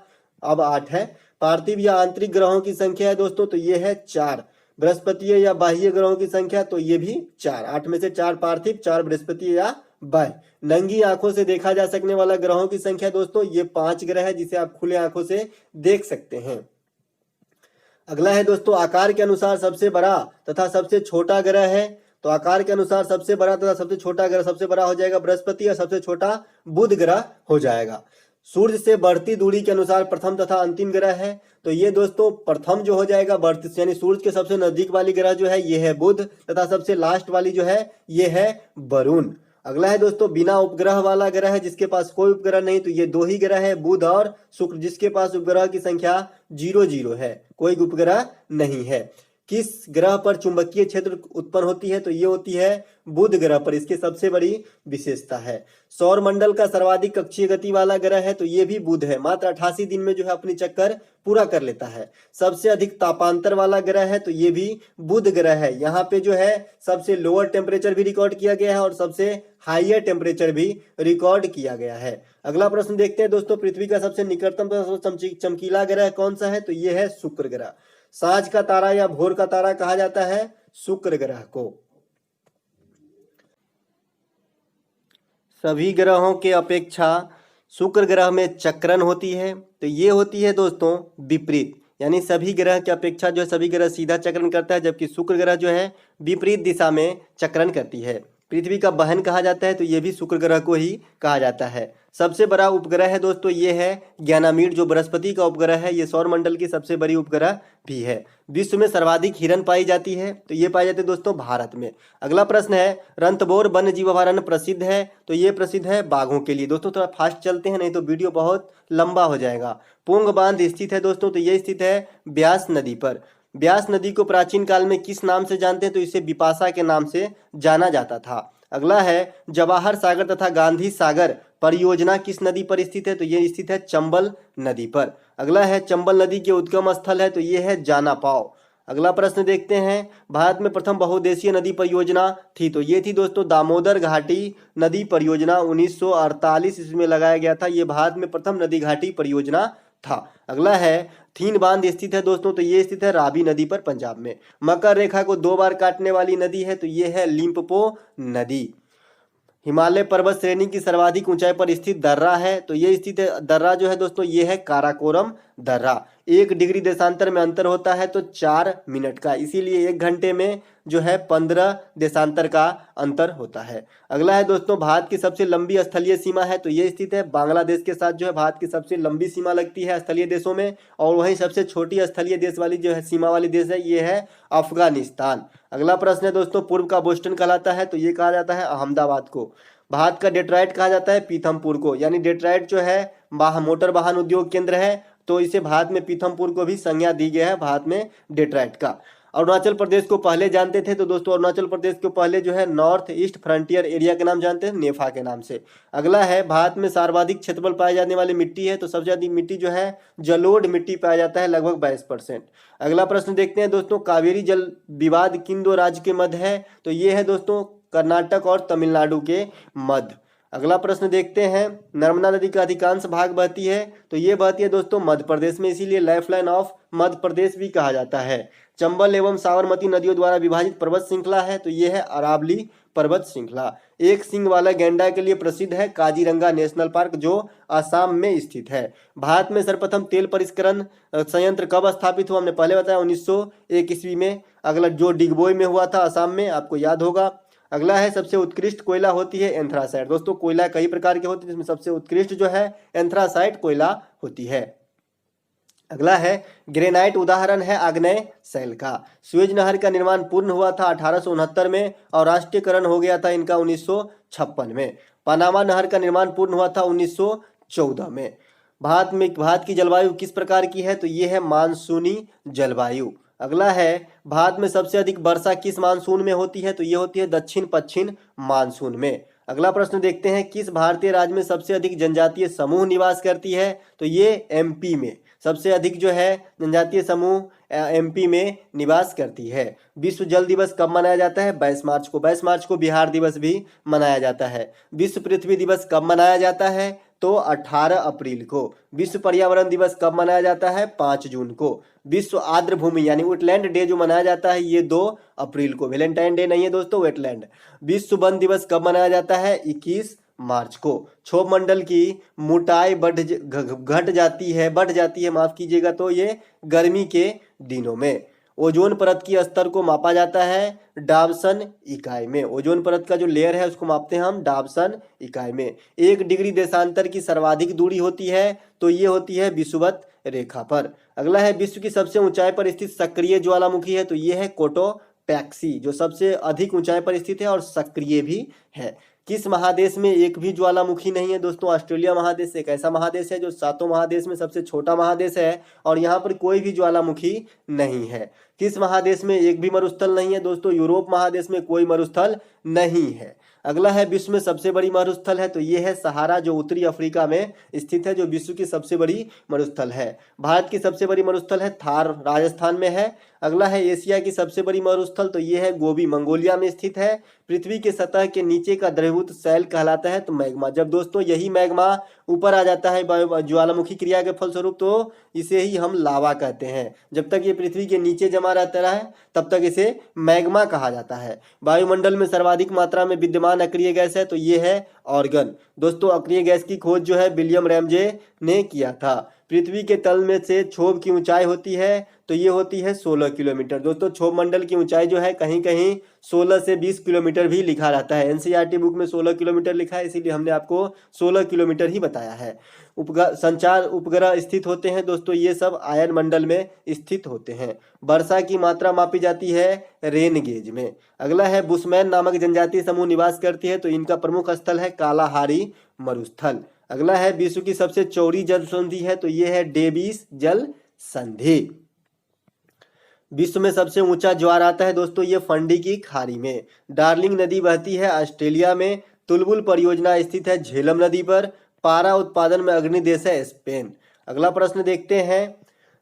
अब 8 है। पार्थिव या आंतरिक ग्रहों की संख्या है दोस्तों तो ये है 4। बृहस्पति या बाह्य ग्रहों की संख्या तो ये भी 4। 8 में से 4 पार्थिव, 4 बृहस्पति या बाह्य। नंगी आंखों से देखा जा सकने वाला ग्रहों की संख्या दोस्तों ये 5 ग्रह है जिसे आप खुले आंखों से देख सकते हैं। अगला है दोस्तों आकार के अनुसार सबसे बड़ा तथा सबसे छोटा ग्रह है तो आकार के अनुसार सबसे बड़ा तथा सबसे छोटा ग्रह, सबसे बड़ा हो जाएगा बृहस्पति और सबसे छोटा बुध ग्रह हो जाएगा। सूर्य से बढ़ती दूरी के अनुसार प्रथम तथा अंतिम ग्रह है तो ये दोस्तों प्रथम जो हो जाएगा बढ़ती, यानी सूर्य के सबसे नजदीक वाली ग्रह जो है ये है बुध तथा सबसे लास्ट वाली जो है ये है वरुण। अगला है दोस्तों बिना उपग्रह वाला ग्रह है जिसके पास कोई उपग्रह नहीं तो ये 2 ही ग्रह है बुध और शुक्र, जिसके पास उपग्रह की संख्या 0 है, कोई उपग्रह नहीं है। किस ग्रह पर चुंबकीय क्षेत्र उत्पन्न होती है तो ये होती है बुध ग्रह पर, इसकी सबसे बड़ी विशेषता है। सौर मंडल का सर्वाधिक कक्षीय गति वाला ग्रह है तो ये भी बुध है, मात्र 88 दिन में जो है अपनी चक्कर पूरा कर लेता है। सबसे अधिक तापांतर वाला ग्रह है तो ये भी बुध ग्रह है, यहाँ पे जो है सबसे लोअर टेम्परेचर भी रिकॉर्ड किया गया है और सबसे हाईयर टेम्परेचर भी रिकॉर्ड किया गया है। अगला प्रश्न देखते हैं दोस्तों पृथ्वी का सबसे निकटतम चमकीला ग्रह कौन सा है तो ये है शुक्र ग्रह। सांझ का तारा या भोर का तारा कहा जाता है शुक्र ग्रह को। सभी ग्रहों के अपेक्षा शुक्र ग्रह में चक्रण होती है तो ये होती है दोस्तों विपरीत, यानी सभी ग्रह की अपेक्षा जो है सभी ग्रह सीधा चक्रण करता है जबकि शुक्र ग्रह जो है विपरीत दिशा में चक्रण करती है। पृथ्वी का बहन कहा जाता है तो ये भी शुक्र ग्रह को ही कहा जाता है। सबसे बड़ा उपग्रह है दोस्तों ये है ज्ञानामीड जो बृहस्पति का उपग्रह है, ये सौर मंडल की सबसे बड़ी उपग्रह भी है। विश्व में सर्वाधिक हिरन पाई जाती है तो ये पाई जाती है दोस्तों भारत में। अगला प्रश्न है रणथंभौर वन्य जीव अभयारण्य प्रसिद्ध है तो ये प्रसिद्ध है बाघों के लिए। दोस्तों थोड़ा फास्ट चलते हैं नहीं तो वीडियो बहुत लंबा हो जाएगा। पोंग बांध स्थित है दोस्तों तो ये स्थित है ब्यास नदी पर। ब्यास नदी को प्राचीन काल में किस नाम से जानते हैं तो इसे बिपाशा के नाम से जाना जाता था। अगला है जवाहर सागर तथा गांधी सागर परियोजना किस नदी पर स्थित है तो ये स्थित है चंबल नदी पर। अगला है चंबल नदी के उद्गम स्थल है तो ये है जानापाव। अगला प्रश्न देखते हैं भारत में प्रथम बहुउद्देशीय नदी परियोजना थी तो ये थी दोस्तों दामोदर घाटी नदी परियोजना, 1948 ईस्वी में लगाया गया था। ये भारत में प्रथम नदी घाटी परियोजना था। अगला है थीन बांध स्थित है दोस्तों तो ये स्थित है रावी नदी पर पंजाब में। मकर रेखा को 2 बार काटने वाली नदी है तो ये है लिम्पोपो नदी। हिमालय पर्वत श्रेणी की सर्वाधिक ऊंचाई पर स्थित दर्रा है तो ये स्थित है दर्रा जो है दोस्तों ये है काराकोरम दर्रा। 1 डिग्री देशांतर में अंतर होता है तो 4 मिनट का, इसीलिए 1 घंटे में जो है 15 देशांतर का अंतर होता है। अगला है दोस्तों भारत की सबसे लंबी स्थलीय सीमा है तो ये स्थित है बांग्लादेश के साथ, जो है भारत की सबसे लंबी सीमा लगती है स्थलीय देशों में। और वहीं सबसे छोटी स्थलीय देश वाली जो है सीमा वाली देश है ये है अफगानिस्तान। अगला प्रश्न है दोस्तों पूर्व का बोस्टन कहलाता है तो ये कहा जाता है अहमदाबाद को। भारत का डेट्रॉइट कहा जाता है पीथमपुर को, यानी डेट्रॉइट जो है मोटर वाहन उद्योग केंद्र है तो इसे भारत में पीथमपुर को भी संज्ञा दी गई है भारत में डेट्रॉइट का। अरुणाचल प्रदेश को पहले जानते थे तो दोस्तों अरुणाचल प्रदेश को पहले जो है नॉर्थ ईस्ट फ्रंटियर एरिया के नाम जानते हैं, नेफा के नाम से। अगला है भारत में सर्वाधिक क्षेत्रफल पाए जाने वाली मिट्टी है तो सबसे ज्यादा मिट्टी जो है जलोढ़ मिट्टी पाया जाता है लगभग 22%। अगला प्रश्न देखते हैं दोस्तों कावेरी जल विवाद किन 2 राज्य के मध्य है तो ये है दोस्तों कर्नाटक और तमिलनाडु के मध्य। अगला प्रश्न देखते हैं नर्मदा नदी का अधिकांश भाग बहती है तो ये बहती है दोस्तों मध्य प्रदेश में, इसीलिए लाइफलाइन ऑफ मध्य प्रदेश भी कहा जाता है। चंबल एवं साबरमती नदियों द्वारा विभाजित पर्वत श्रृंखला है तो ये है अरावली पर्वत श्रृंखला। 1 सींग वाला गैंडा के लिए प्रसिद्ध है काजीरंगा नेशनल पार्क जो असम में स्थित है। भारत में सर्वप्रथम तेल परिष्करण संयंत्र कब स्थापित हुआ, हमने पहले बताया 1901 ईस्वी में। अगला जो डिगबोई में हुआ था असम में, आपको याद होगा। अगला है सबसे उत्कृष्ट कोयला होती है एंथ्रासाइट। दोस्तों कोयला कई प्रकार के होते हैं जिसमें सबसे उत्कृष्ट जो है एंथ्रासाइट कोयला होती है। अगला है ग्रेनाइट उदाहरण है आग्नेय शैल का। सुएज नहर का निर्माण पूर्ण हुआ था 1869 में और राष्ट्रीयकरण हो गया था इनका 1956 में। पनामा नहर का निर्माण पूर्ण हुआ था 1914 में। भारत की जलवायु किस प्रकार की है, तो ये है मानसूनी जलवायु। अगला है भारत में सबसे अधिक वर्षा किस मानसून में होती है, तो ये होती है दक्षिण पश्चिम मानसून में। अगला प्रश्न देखते हैं किस भारतीय राज्य में सबसे अधिक जनजातीय समूह निवास करती है, तो ये एमपी में सबसे अधिक जो है जनजातीय समूह एमपी में निवास करती है। विश्व जल दिवस कब मनाया जाता है, 22 मार्च को। 22 मार्च को बिहार दिवस भी मनाया जाता है। विश्व पृथ्वी दिवस कब मनाया जाता है, तो 18 अप्रैल को। विश्व पर्यावरण दिवस कब मनाया जाता है, 5 जून को। विश्व आर्द्र भूमि यानी वेटलैंड डे जो मनाया जाता है ये 2 अप्रैल को। वैलेंटाइन डे नहीं है दोस्तों, वेटलैंड। विश्व वन दिवस कब मनाया जाता है, 21 मार्च को। क्षोभ मंडल की मोटाई बढ़ जाती है माफ कीजिएगा, तो ये गर्मी के दिनों में। ओजोन परत की स्तर को मापा जाता है डाबसन इकाई में। ओजोन परत का जो लेयर है उसको मापते हैं हम डाबसन इकाई में। 1 डिग्री देशांतर की सर्वाधिक दूरी होती है, तो ये होती है विषुवत रेखा पर। अगला है विश्व की सबसे ऊंचाई पर स्थित सक्रिय ज्वालामुखी है, तो ये है कोटोपैक्सी, जो सबसे अधिक ऊंचाई पर स्थित है और सक्रिय भी है। किस महादेश में एक भी ज्वालामुखी नहीं है, दोस्तों ऑस्ट्रेलिया महादेश एक ऐसा महादेश है जो 7 महादेश में सबसे छोटा महादेश है और यहाँ पर कोई भी ज्वालामुखी नहीं है। किस महादेश में एक भी मरुस्थल नहीं है, दोस्तों यूरोप महादेश में कोई मरुस्थल नहीं है। अगला है विश्व में सबसे बड़ी मरुस्थल है, तो ये है सहारा जो उत्तरी अफ्रीका में स्थित है, जो विश्व की सबसे बड़ी मरुस्थल है। भारत की सबसे बड़ी मरुस्थल है थार, राजस्थान में है। अगला है एशिया की सबसे बड़ी मरुस्थल, तो ये है गोबी, मंगोलिया में स्थित है। पृथ्वी के सतह के नीचे का द्रवीभूत शैल कहलाता है, तो मैग्मा। जब दोस्तों यही मैग्मा ऊपर आ जाता है ज्वालामुखी क्रिया के फलस्वरूप, तो इसे ही हम लावा कहते हैं। जब तक ये पृथ्वी के नीचे जमा रहता है तब तक इसे मैग्मा कहा जाता है। वायुमंडल में सर्वाधिक मात्रा में विद्यमान अक्रिय गैस है, तो ये है ऑर्गन। दोस्तों अक्रिय गैस की खोज जो है विलियम रैमजे ने किया था। पृथ्वी के तल में से क्षोभ की ऊंचाई होती है, तो ये होती है 16 किलोमीटर। दोस्तों क्षोभ मंडल की ऊंचाई जो है कहीं कहीं 16 से 20 किलोमीटर भी लिखा रहता है। एनसीईआरटी बुक में 16 किलोमीटर लिखा है, इसीलिए हमने आपको 16 किलोमीटर ही बताया है। संचार उपग्रह स्थित होते हैं, दोस्तों ये सब आयन मंडल में स्थित होते हैं। वर्षा की मात्रा मापी जाती है रेन गेज में। अगला है बुशमैन नामक जनजातीय समूह निवास करती है, तो इनका प्रमुख स्थल है कालाहारी मरुस्थल। अगला है विश्व की सबसे चौड़ी जल संधि है, तो ये है डेविस जल संधि। विश्व में सबसे ऊंचा ज्वार आता है दोस्तों ये फंडी की खाड़ी में। डार्लिंग नदी बहती है ऑस्ट्रेलिया में। तुलबुल परियोजना स्थित है झेलम नदी पर। पारा उत्पादन में अग्रणी देश है स्पेन। अगला प्रश्न देखते हैं,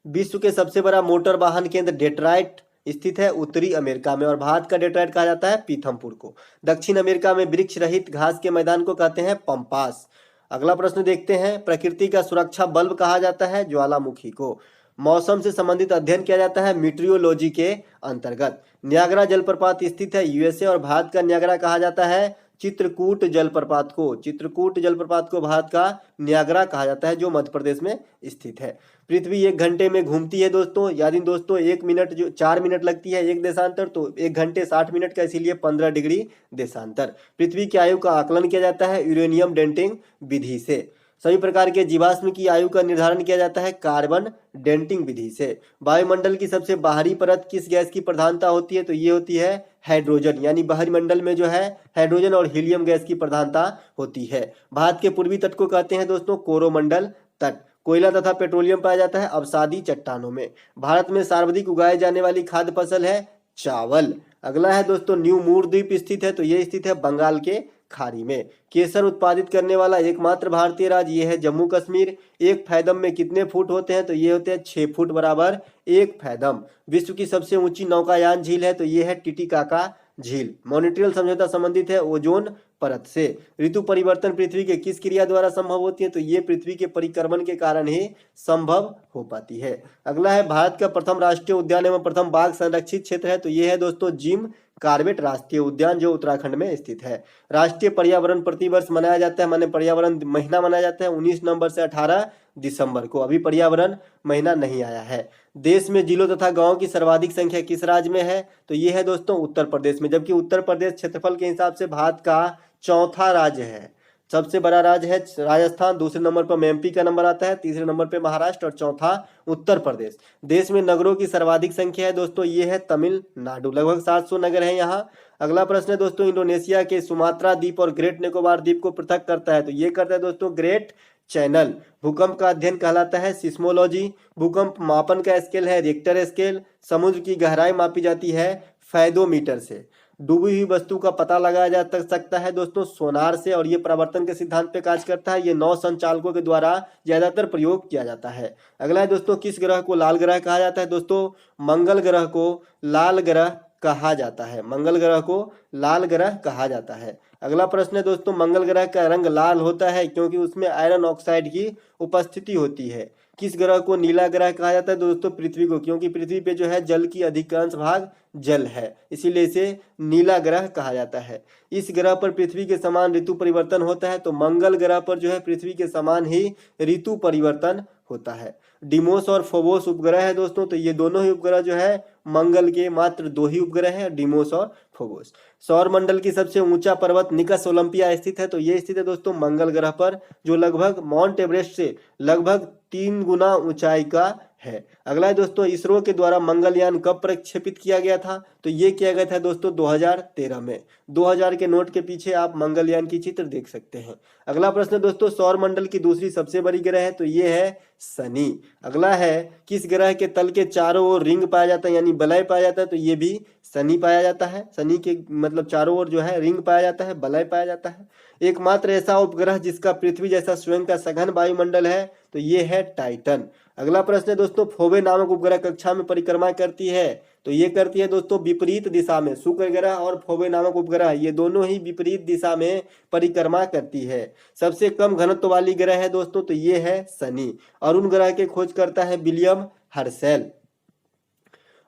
विश्व के सबसे बड़ा मोटर वाहन केंद्र डेट्रॉइट स्थित है उत्तरी अमेरिका में और भारत का डेट्रॉइट कहा जाता है पीथमपुर को। दक्षिण अमेरिका में वृक्ष रहित घास के मैदान को कहते हैं पंपास। अगला प्रश्न देखते हैं, प्रकृति का सुरक्षा बल्ब कहा जाता है ज्वालामुखी को। मौसम से संबंधित अध्ययन किया जाता है मीटियोलॉजी के अंतर्गत। न्यागरा जलप्रपात स्थित है यूएसए और भारत का न्यागरा कहा जाता है चित्रकूट जलप्रपात को। चित्रकूट जलप्रपात को भारत का न्यागरा कहा जाता है जो मध्य प्रदेश में स्थित है। पृथ्वी 1 घंटे में घूमती है दोस्तों, यानी दोस्तों 1 मिनट जो 4 मिनट लगती है एक देशांतर, तो 1 घंटे 60 मिनट का, इसीलिए 15 डिग्री देशांतर। पृथ्वी की आयु का आकलन किया जाता है यूरेनियम डेटिंग विधि से। सभी प्रकार के जीवाश्म की आयु का निर्धारण किया जाता है कार्बन डेटिंग विधि से। वायुमंडल की सबसे बाहरी परत किस गैस की प्रधानता होती है, तो ये होती है हाइड्रोजन, यानी बाहरी मंडल में जो है हाइड्रोजन और हीलियम गैस की प्रधानता होती है। भारत के पूर्वी तट को कहते हैं दोस्तों कोरोमंडल तट। कोयला तथा पेट्रोलियम पाया जाता है अवसादी चट्टानों में। भारत में सर्वाधिक उगाए जाने वाली खाद्य फसल है चावल। अगला है दोस्तों न्यू मूर द्वीप स्थित है, तो ये स्थित है बंगाल के खाड़ी में। केसर उत्पादित करने वाला एकमात्र भारतीय राज्य ये है जम्मू कश्मीर। 1 फैदम में कितने फुट होते हैं, तो ये होते हैं 6 फुट बराबर 1 फैदम। विश्व की सबसे ऊंची नौकायान झील है, तो ये है टिटिकाका झील। मॉन्ट्रियल समझौता संबंधित है ओजोन परत से। ऋतु परिवर्तन पृथ्वी के किस क्रिया द्वारा संभव होती है, तो ये पृथ्वी के परिक्रमण के कारण ही संभव हो पाती है। अगला है भारत का प्रथम राष्ट्रीय उद्यान एवं प्रथम बाघ संरक्षित क्षेत्र है, तो ये है दोस्तों जिम कार्बेट राष्ट्रीय उद्यान जो उत्तराखंड में स्थित है। राष्ट्रीय पर्यावरण प्रतिवर्ष मनाया जाता है, माने पर्यावरण महीना मनाया जाता है 19 नवंबर से 18 दिसंबर को। अभी पर्यावरण महीना नहीं आया है। देश में जिलों तथा गांवों की सर्वाधिक संख्या किस राज्य में है, तो ये है दोस्तों उत्तर प्रदेश में, जबकि उत्तर प्रदेश क्षेत्रफल के हिसाब से भारत का चौथा राज्य है। सबसे बड़ा राज्य है राजस्थान, दूसरे नंबर पर एमपी का नंबर आता है, तीसरे नंबर पे महाराष्ट्र और चौथा उत्तर प्रदेश। देश में नगरों की सर्वाधिक संख्या है दोस्तों, ये है तमिलनाडु, लगभग 700 नगर है यहाँ। अगला प्रश्न है दोस्तों, इंडोनेशिया के सुमात्रा द्वीप और ग्रेट निकोबार द्वीप को पृथक करता है, तो ये करता है दोस्तों ग्रेट चैनल। भूकंप का अध्ययन कहलाता है सिस्मोलॉजी। भूकंप मापन का स्केल है रिक्टर स्केल। समुद्र की गहराई मापी जाती है फैदोमीटर से। डूबी हुई वस्तु का पता लगाया जा सकता है दोस्तों सोनार से, और ये परावर्तन के सिद्धांत पे कार्य करता है। ये नौ संचालकों के द्वारा ज्यादातर प्रयोग किया जाता है। अगला है दोस्तों, किस ग्रह को लाल ग्रह कहा जाता है? दोस्तों मंगल ग्रह को लाल ग्रह कहा जाता है, मंगल ग्रह को लाल ग्रह कहा जाता है। अगला प्रश्न है दोस्तों, मंगल ग्रह का रंग लाल होता है क्योंकि उसमें आयरन ऑक्साइड की उपस्थिति होती है। किस ग्रह को नीला ग्रह कहा जाता है? दोस्तों पृथ्वी को, क्योंकि पृथ्वी पे जो है जल की अधिकांश भाग जल है, इसीलिए इसे नीला ग्रह कहा जाता है। इस ग्रह पर पृथ्वी के समान ऋतु परिवर्तन होता है, तो मंगल ग्रह पर जो है पृथ्वी के समान ही ऋतु परिवर्तन होता है। डिमोस और फोबोस उपग्रह है दोस्तों, तो ये दोनों ही उपग्रह जो है मंगल के मात्र दो ही उपग्रह हैं, डिमोस और फोबोस। सौर मंडल की सबसे ऊंचा पर्वत निकस ओलंपिया स्थित है, तो ये स्थित है दोस्तों मंगल ग्रह पर, जो लगभग माउंट एवरेस्ट से लगभग 3 गुना ऊंचाई का है। अगला है दोस्तों, इसरो के द्वारा मंगलयान कब प्रक्षेपित किया गया था? तो ये किया गया था दोस्तों 2013 में। 2000 के नोट के पीछे आप मंगलयान की चित्र देख सकते हैं। अगला प्रश्न दोस्तों, सौर मंडल की दूसरी सबसे बड़ी ग्रह है, तो ये है शनि। अगला है, किस ग्रह के तल के चारों ओर रिंग पाया जाता है यानी बलय पाया जाता है? तो ये भी शनि पाया जाता है। शनि के मतलब चारों ओर जो है रिंग पाया जाता है, बलय पाया जाता है। एकमात्र ऐसा उपग्रह जिसका पृथ्वी जैसा स्वयं का सघन वायुमंडल है, तो ये है टाइटन। अगला प्रश्न है दोस्तों, फोबे नामक उपग्रह कक्षा में परिक्रमा करती है, तो ये करती है दोस्तों विपरीत दिशा में। शुक्र ग्रह और फोबे नामक उपग्रह ये दोनों ही विपरीत दिशा में परिक्रमा करती है। सबसे कम घनत्व वाली ग्रह है दोस्तों, तो ये है शनि। अरुण ग्रह के खोज करता है विलियम हर्शेल।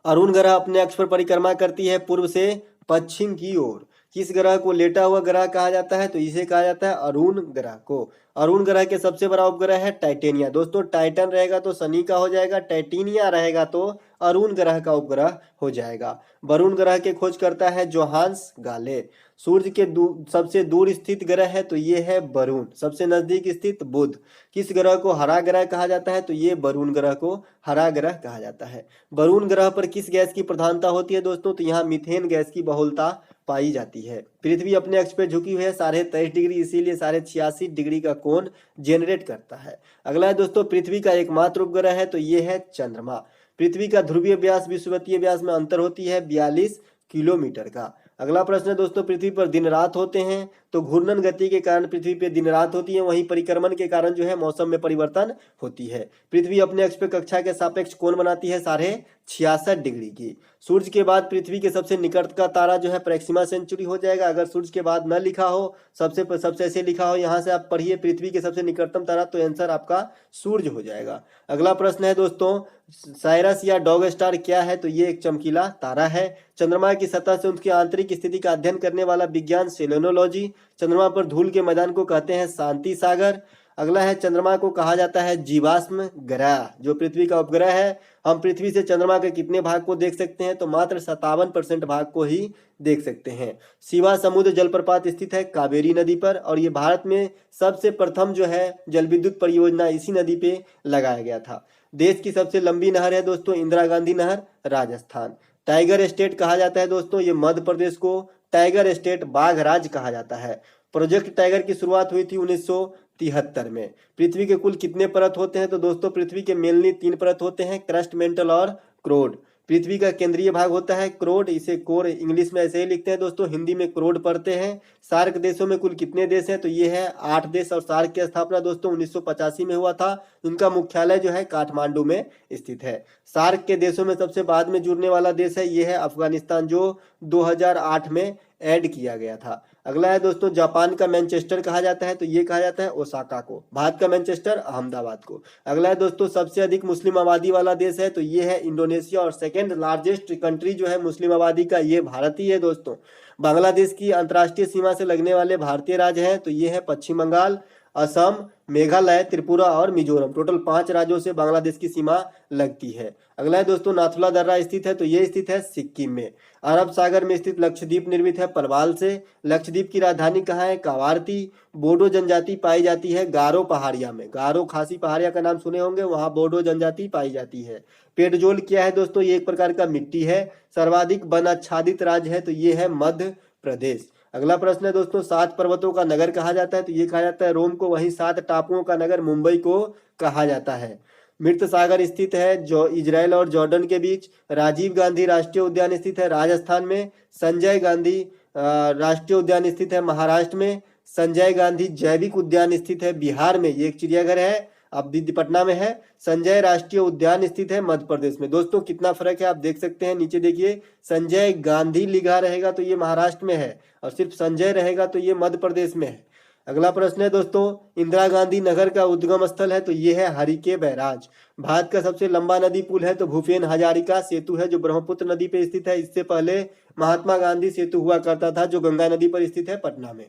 अरुण ग्रह अपने अक्ष पर परिक्रमा करती है पूर्व से पश्चिम की ओर। किस ग्रह को लेटा हुआ ग्रह कहा जाता है? तो इसे कहा जाता है अरुण ग्रह को। अरुण ग्रह के सबसे बड़ा उपग्रह है टाइटेनिया। दोस्तों टाइटन रहेगा तो शनि का हो जाएगा, टाइटेनिया रहेगा तो अरुण ग्रह का उपग्रह हो जाएगा। वरुण ग्रह के खोज करता है जोहान्स गाले। सूर्य के सबसे दूर स्थित ग्रह है, तो ये है वरुण। सबसे नजदीक स्थित बुध। किस ग्रह को हरा ग्रह कहा जाता है? तो ये वरुण ग्रह को हरा ग्रह कहा जाता है। वरुण ग्रह पर किस गैस की प्रधानता होती है दोस्तों? तो यहाँ मीथेन गैस की बहुलता पाई जाती है। पृथ्वी अपने अक्ष पे झुकी हुई है 23.5 डिग्री, इसीलिए 86.5 डिग्री का कोण जेनरेट करता है। अगला है दोस्तों, पृथ्वी का एकमात्र उपग्रह है, तो ये है चंद्रमा। पृथ्वी का ध्रुवीय व्यास विषुवतीय व्यास में अंतर होती है 42 किलोमीटर का। अगला प्रश्न है दोस्तों, पृथ्वी पर दिन रात होते हैं, तो घूर्णन गति के कारण पृथ्वी पे दिन रात होती है, वहीं परिक्रमण के कारण जो है मौसम में परिवर्तन होती है। पृथ्वी अपने अक्ष पे कक्षा के सापेक्ष कोण बनाती है 66.5 डिग्री की। सूर्य के बाद पृथ्वी के सबसे निकट का तारा जो है प्रेक्सिमा सेंचुरी हो जाएगा। अगर सूर्य के बाद न लिखा हो, सबसे ऐसे लिखा हो, यहाँ से आप पढ़िए पृथ्वी के सबसे निकटतम तारा, तो आंसर आपका सूर्य हो जाएगा। अगला प्रश्न है दोस्तों, साइरस या डॉग स्टार क्या है? तो ये एक चमकीला तारा है। चंद्रमा की सतह से उसकी आंतरिक स्थिति का अध्ययन करने वाला विज्ञान सेलेनोलॉजी। चंद्रमा पर धूल के मैदान को कहते हैं शांति सागर। अगला है, चंद्रमा को कहा जाता है जीवाश्म ग्रह। जो पृथ्वी का उपग्रह है, हम पृथ्वी से चंद्रमा के कितने भाग को देख सकते हैं? तो मात्र 57% भाग को ही देख सकते हैं। शिवा समुद्र जलप्रपात स्थित है कावेरी नदी पर, और ये भारत में सबसे प्रथम जो है जल विद्युत परियोजना इसी नदी पे लगाया गया था। देश की सबसे लंबी नहर है दोस्तों इंदिरा गांधी नहर, राजस्थान। टाइगर स्टेट कहा जाता है दोस्तों ये मध्य प्रदेश को। टाइगर स्टेट बाघ राज्य कहा जाता है। प्रोजेक्ट टाइगर की शुरुआत हुई थी 1973 में। पृथ्वी के कुल कितने परत होते हैं? तो दोस्तों पृथ्वी के मेनली 3 परत होते हैं, क्रस्ट, मेंटल और क्रोड। पृथ्वी का केंद्रीय भाग होता है क्रोड, इसे कोर इंग्लिश में ऐसे ही लिखते हैं दोस्तों, हिंदी में क्रोड पढ़ते हैं। सार्क देशों में कुल कितने देश हैं? तो ये है 8 देश, और सार्क की स्थापना दोस्तों 1985 में हुआ था। इनका मुख्यालय जो है काठमांडू में स्थित है। सार्क के देशों में सबसे बाद में जुड़ने वाला देश है, ये है अफगानिस्तान, जो 2008 में ऐड किया गया था। अगला है दोस्तों, जापान का मैनचेस्टर कहा जाता है, तो ये कहा जाता है ओसाका को। भारत का मैनचेस्टर अहमदाबाद को। अगला है दोस्तों, सबसे अधिक मुस्लिम आबादी वाला देश है, तो ये है इंडोनेशिया, और सेकेंड लार्जेस्ट कंट्री जो है मुस्लिम आबादी का, ये भारत ही है दोस्तों। बांग्लादेश की अंतर्राष्ट्रीय सीमा से लगने वाले भारतीय राज्य हैं, तो ये है पश्चिम बंगाल। असम, मेघालय, त्रिपुरा और मिजोरम। टोटल 5 राज्यों से बांग्लादेश की सीमा लगती है। अगला है दोस्तों, नाथुला दर्रा स्थित है तो ये स्थित है सिक्किम में। अरब सागर में स्थित लक्षद्वीप निर्मित है पलवाल से। लक्षद्वीप की राजधानी कहाँ है? कावारती। बोडो जनजाति पाई जाती है गारो पहाड़िया में। गारो खासी पहाड़िया का नाम सुने होंगे, वहां बोडो जनजाति पाई जाती है। पेडजोल क्या है दोस्तों? ये एक प्रकार का मिट्टी है। सर्वाधिक वन आच्छादित राज्य है तो ये है मध्य प्रदेश। अगला प्रश्न है दोस्तों, 7 पर्वतों का नगर कहा जाता है तो ये कहा जाता है रोम को। वहीं 7 टापुओं का नगर मुंबई को कहा जाता है। मृत सागर स्थित है जो इजराइल और जॉर्डन के बीच। राजीव गांधी राष्ट्रीय उद्यान स्थित है राजस्थान में। संजय गांधी राष्ट्रीय उद्यान स्थित है महाराष्ट्र में। संजय गांधी जैविक उद्यान स्थित है बिहार में, ये एक चिड़ियाघर है, अब पटना में है। संजय राष्ट्रीय उद्यान स्थित है मध्य प्रदेश में। दोस्तों कितना फर्क है आप देख सकते हैं, नीचे देखिए, संजय गांधी लिखा रहेगा तो ये महाराष्ट्र में है, और सिर्फ संजय रहेगा तो ये मध्य प्रदेश में है। अगला प्रश्न है दोस्तों, इंदिरा गांधी नगर का उद्गम स्थल है तो ये है हरिके बैराज। भारत का सबसे लंबा नदी पुल है तो भूपेन हजारिका सेतु है जो ब्रह्मपुत्र नदी पे स्थित है। इससे पहले महात्मा गांधी सेतु हुआ करता था जो गंगा नदी पर स्थित है पटना में।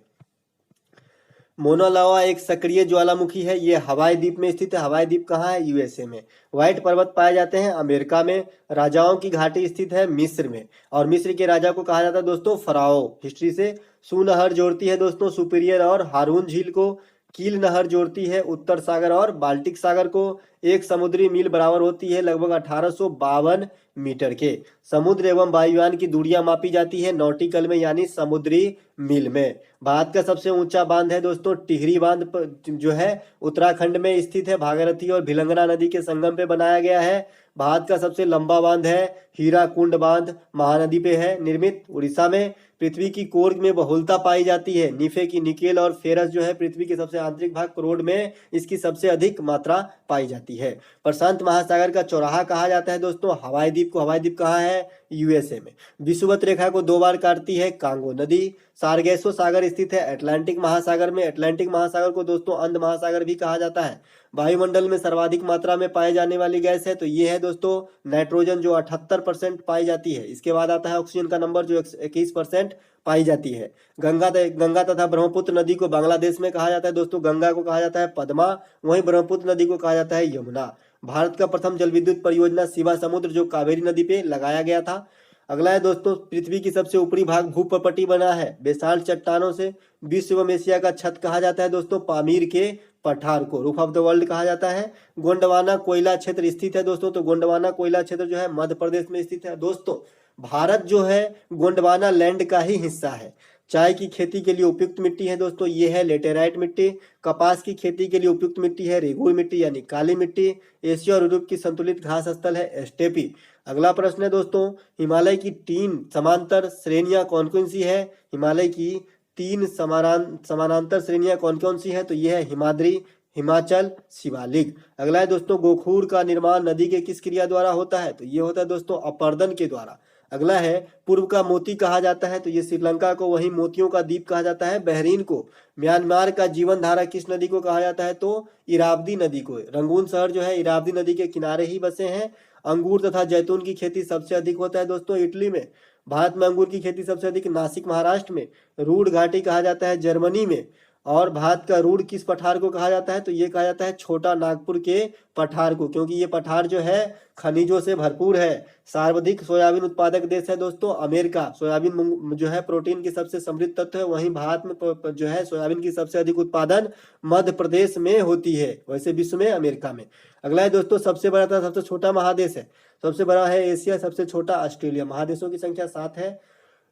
मोना लावा एक सक्रिय ज्वालामुखी है, ये हवाई द्वीप में स्थित है। हवाई द्वीप कहाँ है? यूएसए में। व्हाइट पर्वत पाए जाते हैं अमेरिका में। राजाओं की घाटी स्थित है मिस्र में, और मिस्र के राजा को कहा जाता है दोस्तों फराओ। हिस्ट्री से सू नहर जोड़ती है दोस्तों सुपीरियर और हारून झील को। कील नहर जोड़ती है उत्तर सागर और बाल्टिक सागर को। एक समुद्री मील बराबर होती है लगभग 1852 मीटर के। समुद्र एवं वायुयान की दूरियां मापी जाती है नॉटिकल में यानी समुद्री मील में। भारत का सबसे ऊंचा बांध है दोस्तों टिहरी बांध जो है उत्तराखंड में स्थित है। भागीरथी और भिलंगना नदी के संगम पे बनाया गया है। भारत का सबसे लंबा बांध है हीराकुंड बांध, महानदी पे है निर्मित, उड़ीसा में। पृथ्वी की कोर में बहुलता पाई जाती है। निफे की निकेल और फेरस जो है पृथ्वी के सबसे आंतरिक भाग करोड़ में इसकी सबसे अधिक मात्रा पाई जाती है। प्रशांत महासागर का चौराहा कहा जाता है दोस्तों हवाई द्वीप को। हवाई द्वीप कहाँ है? यूएसए में। विषुवत रेखा को 2 बार काटती है कांगो नदी। सार्गेसो सागर स्थित है अटलांटिक महासागर में। अटलांटिक महासागर को दोस्तों अंध महासागर भी कहा जाता है। वायुमंडल में सर्वाधिक मात्रा में पाए जाने वाली गैस है तो ये है दोस्तों नाइट्रोजन जो 78% पाई जाती है। इसके बाद आता है ऑक्सीजन का नंबर जो 21% पाई जाती है। गंगा तथा ब्रह्मपुत्र नदी को बांग्लादेश में कहा जाता है दोस्तों गंगा को कहा जाता है पद्मा, वहीं ब्रह्मपुत्र नदी को कहा जाता है यमुना। भारत का प्रथम जल विद्युत परियोजना शिवा समुद्र जो कावेरी नदी पे लगाया गया था। अगला है दोस्तों, पृथ्वी की सबसे ऊपरी भाग भूपर्पटी बना है बेसाल्ट चट्टानों से। विश्व एवं एशिया का छत कहा जाता है दोस्तों पामीर के पठार को। रूफ ऑफ द वर्ल्ड कहा जाता है। गोंडवाना कोयला क्षेत्र स्थित है दोस्तों, तो गोंडवाना कोयला क्षेत्र जो है मध्य प्रदेश में स्थित है। दोस्तों भारत जो है गोंडवाना लैंड का ही हिस्सा है। चाय की खेती के लिए उपयुक्त मिट्टी है दोस्तों ये है लेटेराइट मिट्टी। कपास की खेती के लिए उपयुक्त मिट्टी है रेगुर मिट्टी यानी काली मिट्टी। एशिया और यूरोप की संतुलित घास स्थल है स्टेपी। अगला प्रश्न है दोस्तों, हिमालय की 3 समांतर श्रेणियां कौन कौन सी है? हिमालय की 3 समानांतर श्रेणियां कौन कौन सी है? तो यह है हिमाद्री, हिमाचल, शिवालिक। अगला है दोस्तों, गोखूर का निर्माण नदी के किस क्रिया द्वारा होता है? तो ये होता है दोस्तों अपर्दन के द्वारा। अगला है, पूर्व का मोती कहा जाता है तो ये श्रीलंका को, वहीं मोतियों का द्वीप कहा जाता है बहरीन को। म्यांमार का जीवन धारा किस नदी को कहा जाता है? तो इरावदी नदी को। रंगून शहर जो है इरावदी नदी के किनारे ही बसे हैं। अंगूर तथा जैतून की खेती सबसे अधिक होता है दोस्तों इटली में। भारत में अंगूर की खेती सबसे अधिक नासिक महाराष्ट्र में। रूड घाटी कहा जाता है जर्मनी में। और भारत का रूड किस पठार को कहा जाता है? तो ये कहा जाता है छोटा नागपुर के पठार को, क्योंकि ये पठार जो है खनिजों से भरपूर है। सर्वाधिक सोयाबीन उत्पादक देश है दोस्तों अमेरिका। सोयाबीन जो है प्रोटीन की सबसे समृद्ध तत्व है, वहीं भारत में जो है सोयाबीन की सबसे अधिक उत्पादन मध्य प्रदेश में होती है, वैसे विश्व में अमेरिका में। अगला है दोस्तों, सबसे बड़ा तथा सबसे छोटा महादेश है। सबसे बड़ा है एशिया, सबसे छोटा ऑस्ट्रेलिया। महादेशों की संख्या 7 है।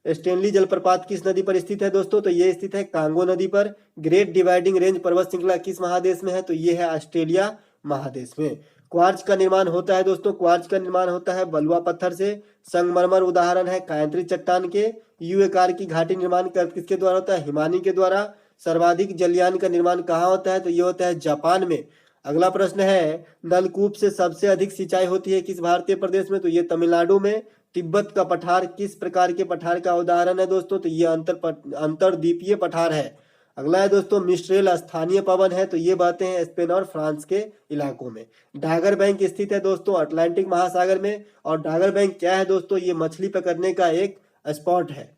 स्टेनली जलप्रपात किस नदी पर स्थित है दोस्तों? तो ये स्थित है कांगो नदी पर। ग्रेट डिवाइडिंग रेंज पर्वत श्रृंखला किस महादेश में है? तो ये है ऑस्ट्रेलिया महादेश में। क्वार्ट्ज का निर्माण होता है दोस्तों, क्वार्ट्ज का निर्माण होता है बलुआ पत्थर से। संगमरमर उदाहरण है कायंत्री चट्टान के। यू आकार की घाटी निर्माण किसके द्वारा होता है? हिमानी के द्वारा। सर्वाधिक जलयान का निर्माण कहाँ होता है? तो ये होता है जापान में। अगला प्रश्न है, नलकूप से सबसे अधिक सिंचाई होती है किस भारतीय प्रदेश में? तो ये तमिलनाडु में। तिब्बत का पठार किस प्रकार के पठार का उदाहरण है दोस्तों? तो ये अंतरद्वीपीय पठार है। अगला है दोस्तों, मिस्ट्रेल स्थानीय पवन है, तो ये बहते हैं स्पेन और फ्रांस के इलाकों में। डागर बैंक स्थित है दोस्तों अटलांटिक महासागर में। और डागर बैंक क्या है दोस्तों? ये मछली पकड़ने का एक स्पॉट है।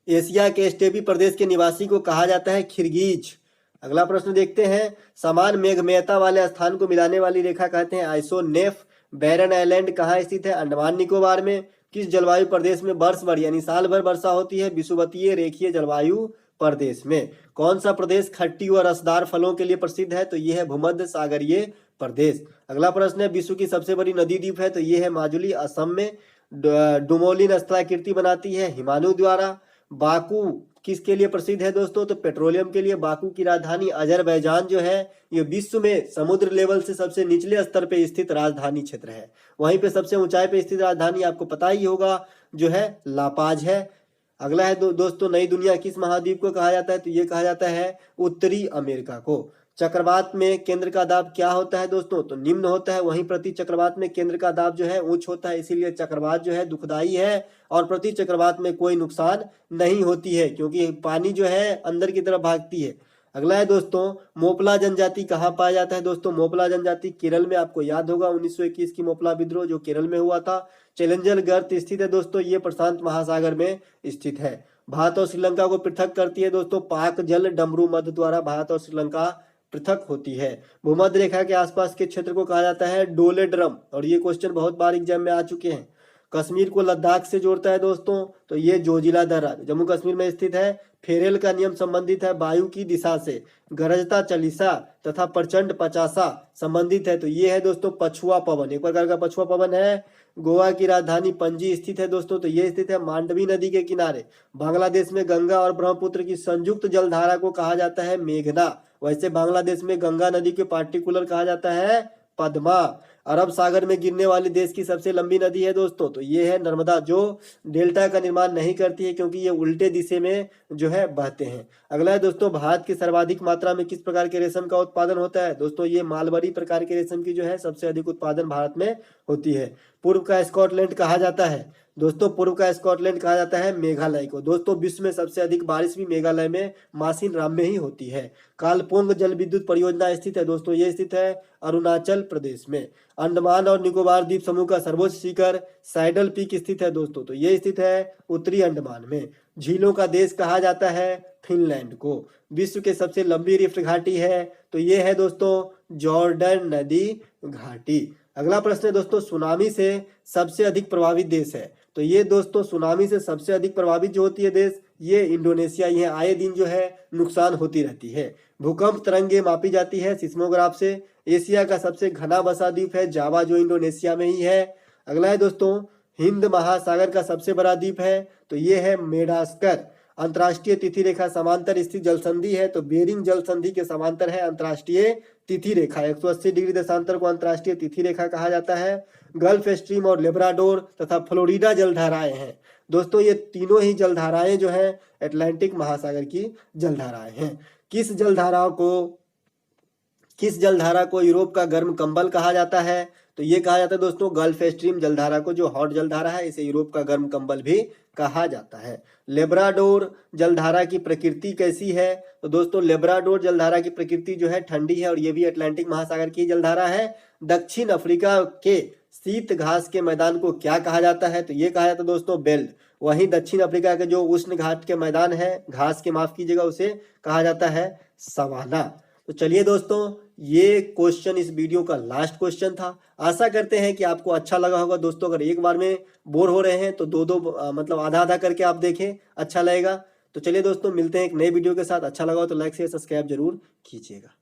एशिया के स्टेपी प्रदेश के निवासी को कहा जाता है खिरगीज। अगला प्रश्न देखते हैं, समान मेघमयता वाले स्थान को मिलाने वाली रेखा कहते हैं आइसोनेफ। बैरन आइलैंड कहाँ स्थित है? अंडमान निकोबार में। किस जलवायु प्रदेश में वर्ष भर यानी साल भर वर्षा होती है? विषुवतीय रेखीय जलवायु प्रदेश में। कौन सा प्रदेश खट्टी और रसदार फलों के लिए प्रसिद्ध है? तो यह है भूमध्य सागरीय प्रदेश। अगला प्रश्न है, विश्व की सबसे बड़ी नदी द्वीप है? तो यह है माजुली, असम में। डुमोलिन स्थलाकृति बनाती है हिमालय द्वारा। बाकू किसके लिए प्रसिद्ध है दोस्तों? तो पेट्रोलियम के लिए। बाकू की राजधानी अजरबैजान जो है ये विश्व में समुद्र लेवल से सबसे निचले स्तर पे स्थित राजधानी क्षेत्र है। वहीं पे सबसे ऊंचाई पे स्थित राजधानी आपको पता ही होगा जो है लापाज है। अगला है दोस्तों, नई दुनिया किस महाद्वीप को कहा जाता है? तो ये कहा जाता है उत्तरी अमेरिका को। चक्रवात में केंद्र का दाब क्या होता है दोस्तों? तो निम्न होता है। वहीं प्रति चक्रवात में केंद्र का दाब जो है उच्च होता है, इसीलिए चक्रवात जो है दुखदाई है और प्रति चक्रवात में कोई नुकसान नहीं होती है क्योंकि पानी जो है अंदर की तरफ भागती है। अगला है दोस्तों, मोपला जनजाति कहाँ पाया जाता है? दोस्तों मोपला जनजाति केरल में। आपको याद होगा 1921 की मोपला विद्रोह जो केरल में हुआ था। चैलेंजर गर्त स्थित है दोस्तों, ये प्रशांत महासागर में स्थित है। भारत और श्रीलंका को पृथक करती है दोस्तों पाक जल डमरू मध्य द्वारा भारत और श्रीलंका पृथक होती है। भूमध्य रेखा के आसपास के क्षेत्र को कहा जाता है डोलेड्रम, और ये क्वेश्चन बहुत बार एग्जाम में आ चुके हैं। कश्मीर को लद्दाख से जोड़ता है दोस्तों, तो ये जोजिला दर्रा जम्मू कश्मीर में स्थित है। फेरेल का नियम संबंधित है वायु की दिशा से। गरजता चालीसा तथा प्रचंड पचासा संबंधित है, तो ये है दोस्तों पछुआ पवन, एक प्रकार का पछुआ पवन है। गोवा की राजधानी पणजी स्थित है दोस्तों, तो ये स्थित है मांडवी नदी के किनारे। बांग्लादेश में गंगा और ब्रह्मपुत्र की संयुक्त जलधारा को कहा जाता है मेघना। वैसे बांग्लादेश में गंगा नदी के पार्टिकुलर कहा जाता है पद्मा। अरब सागर में गिरने वाली देश की सबसे लंबी नदी है दोस्तों, तो ये है नर्मदा, जो डेल्टा का निर्माण नहीं करती है क्योंकि ये उल्टे दिशे में जो है बहते हैं। अगला है दोस्तों, भारत की सर्वाधिक मात्रा में किस प्रकार के रेशम का उत्पादन होता है? दोस्तों ये मालबरी प्रकार के रेशम की जो है सबसे अधिक उत्पादन भारत में होती है। पूर्व का स्कॉटलैंड कहा जाता है दोस्तों, पूर्व का स्कॉटलैंड कहा जाता है मेघालय को। दोस्तों विश्व में सबसे अधिक बारिश भी मेघालय में मासिन राम में ही होती है। कालपोंग जल विद्युत परियोजना स्थित है दोस्तों, ये स्थित है अरुणाचल प्रदेश में। अंडमान और निकोबार द्वीप समूह का सर्वोच्च शिखर सैडल पीक स्थित है दोस्तों, तो ये स्थित है उत्तरी अंडमान में। झीलों का देश कहा जाता है फिनलैंड को। विश्व के सबसे लंबी रिफ्ट घाटी है, तो ये है दोस्तों जॉर्डन नदी घाटी। अगला प्रश्न है दोस्तों, सुनामी से सबसे अधिक प्रभावित देश है? तो ये दोस्तों सुनामी से सबसे अधिक प्रभावित जो होती है देश, ये इंडोनेशिया। ये आए दिन जो है नुकसान होती रहती है। भूकंप तरंगे मापी जाती है सिस्मोग्राफ से। एशिया का सबसे घना बसा द्वीप है जावा, जो इंडोनेशिया में ही है। अगला है दोस्तों, हिंद महासागर का सबसे बड़ा द्वीप है, तो ये है मेडागास्कर। अंतर्राष्ट्रीय तिथि रेखा समांतर स्थित जल संधि है, तो बेरिंग जल संधि के समांतर है अंतर्राष्ट्रीय तिथि रेखा। 180 डिग्री देशांतर को अंतर्राष्ट्रीय तिथि रेखा कहा जाता है। गल्फ स्ट्रीम और लेब्राडोर तथा फ्लोरिडा जलधाराएं हैं दोस्तों, ये तीनों ही जलधाराएं जो हैं अटलांटिक महासागर की जलधाराएं हैं। किस जलधारा को यूरोप का गर्म कंबल कहा जाता है? तो ये कहा जाता है दोस्तों गल्फ स्ट्रीम जलधारा को, जो हॉट जलधारा है, इसे यूरोप का गर्म कंबल भी कहा जाता है। लेब्राडोर जलधारा की प्रकृति कैसी है? तो दोस्तों लेब्राडोर जलधारा की प्रकृति जो है ठंडी है और ये भी अटलांटिक महासागर की जलधारा है। दक्षिण अफ्रीका के शीत घास के मैदान को क्या कहा जाता है? तो ये कहा जाता है दोस्तों बेल्ट। वहीं दक्षिण अफ्रीका के जो उष्ण घाट के मैदान है, घास के माफ कीजिएगा, उसे कहा जाता है सवाना। तो चलिए दोस्तों, ये क्वेश्चन इस वीडियो का लास्ट क्वेश्चन था। आशा करते हैं कि आपको अच्छा लगा होगा दोस्तों। अगर एक बार में बोर हो रहे हैं तो दो मतलब आधा आधा करके आप देखें, अच्छा लगेगा। तो चलिए दोस्तों, मिलते हैं एक नए वीडियो के साथ। अच्छा लगा हो तो लाइक शेयर सब्सक्राइब जरूर कीजिएगा।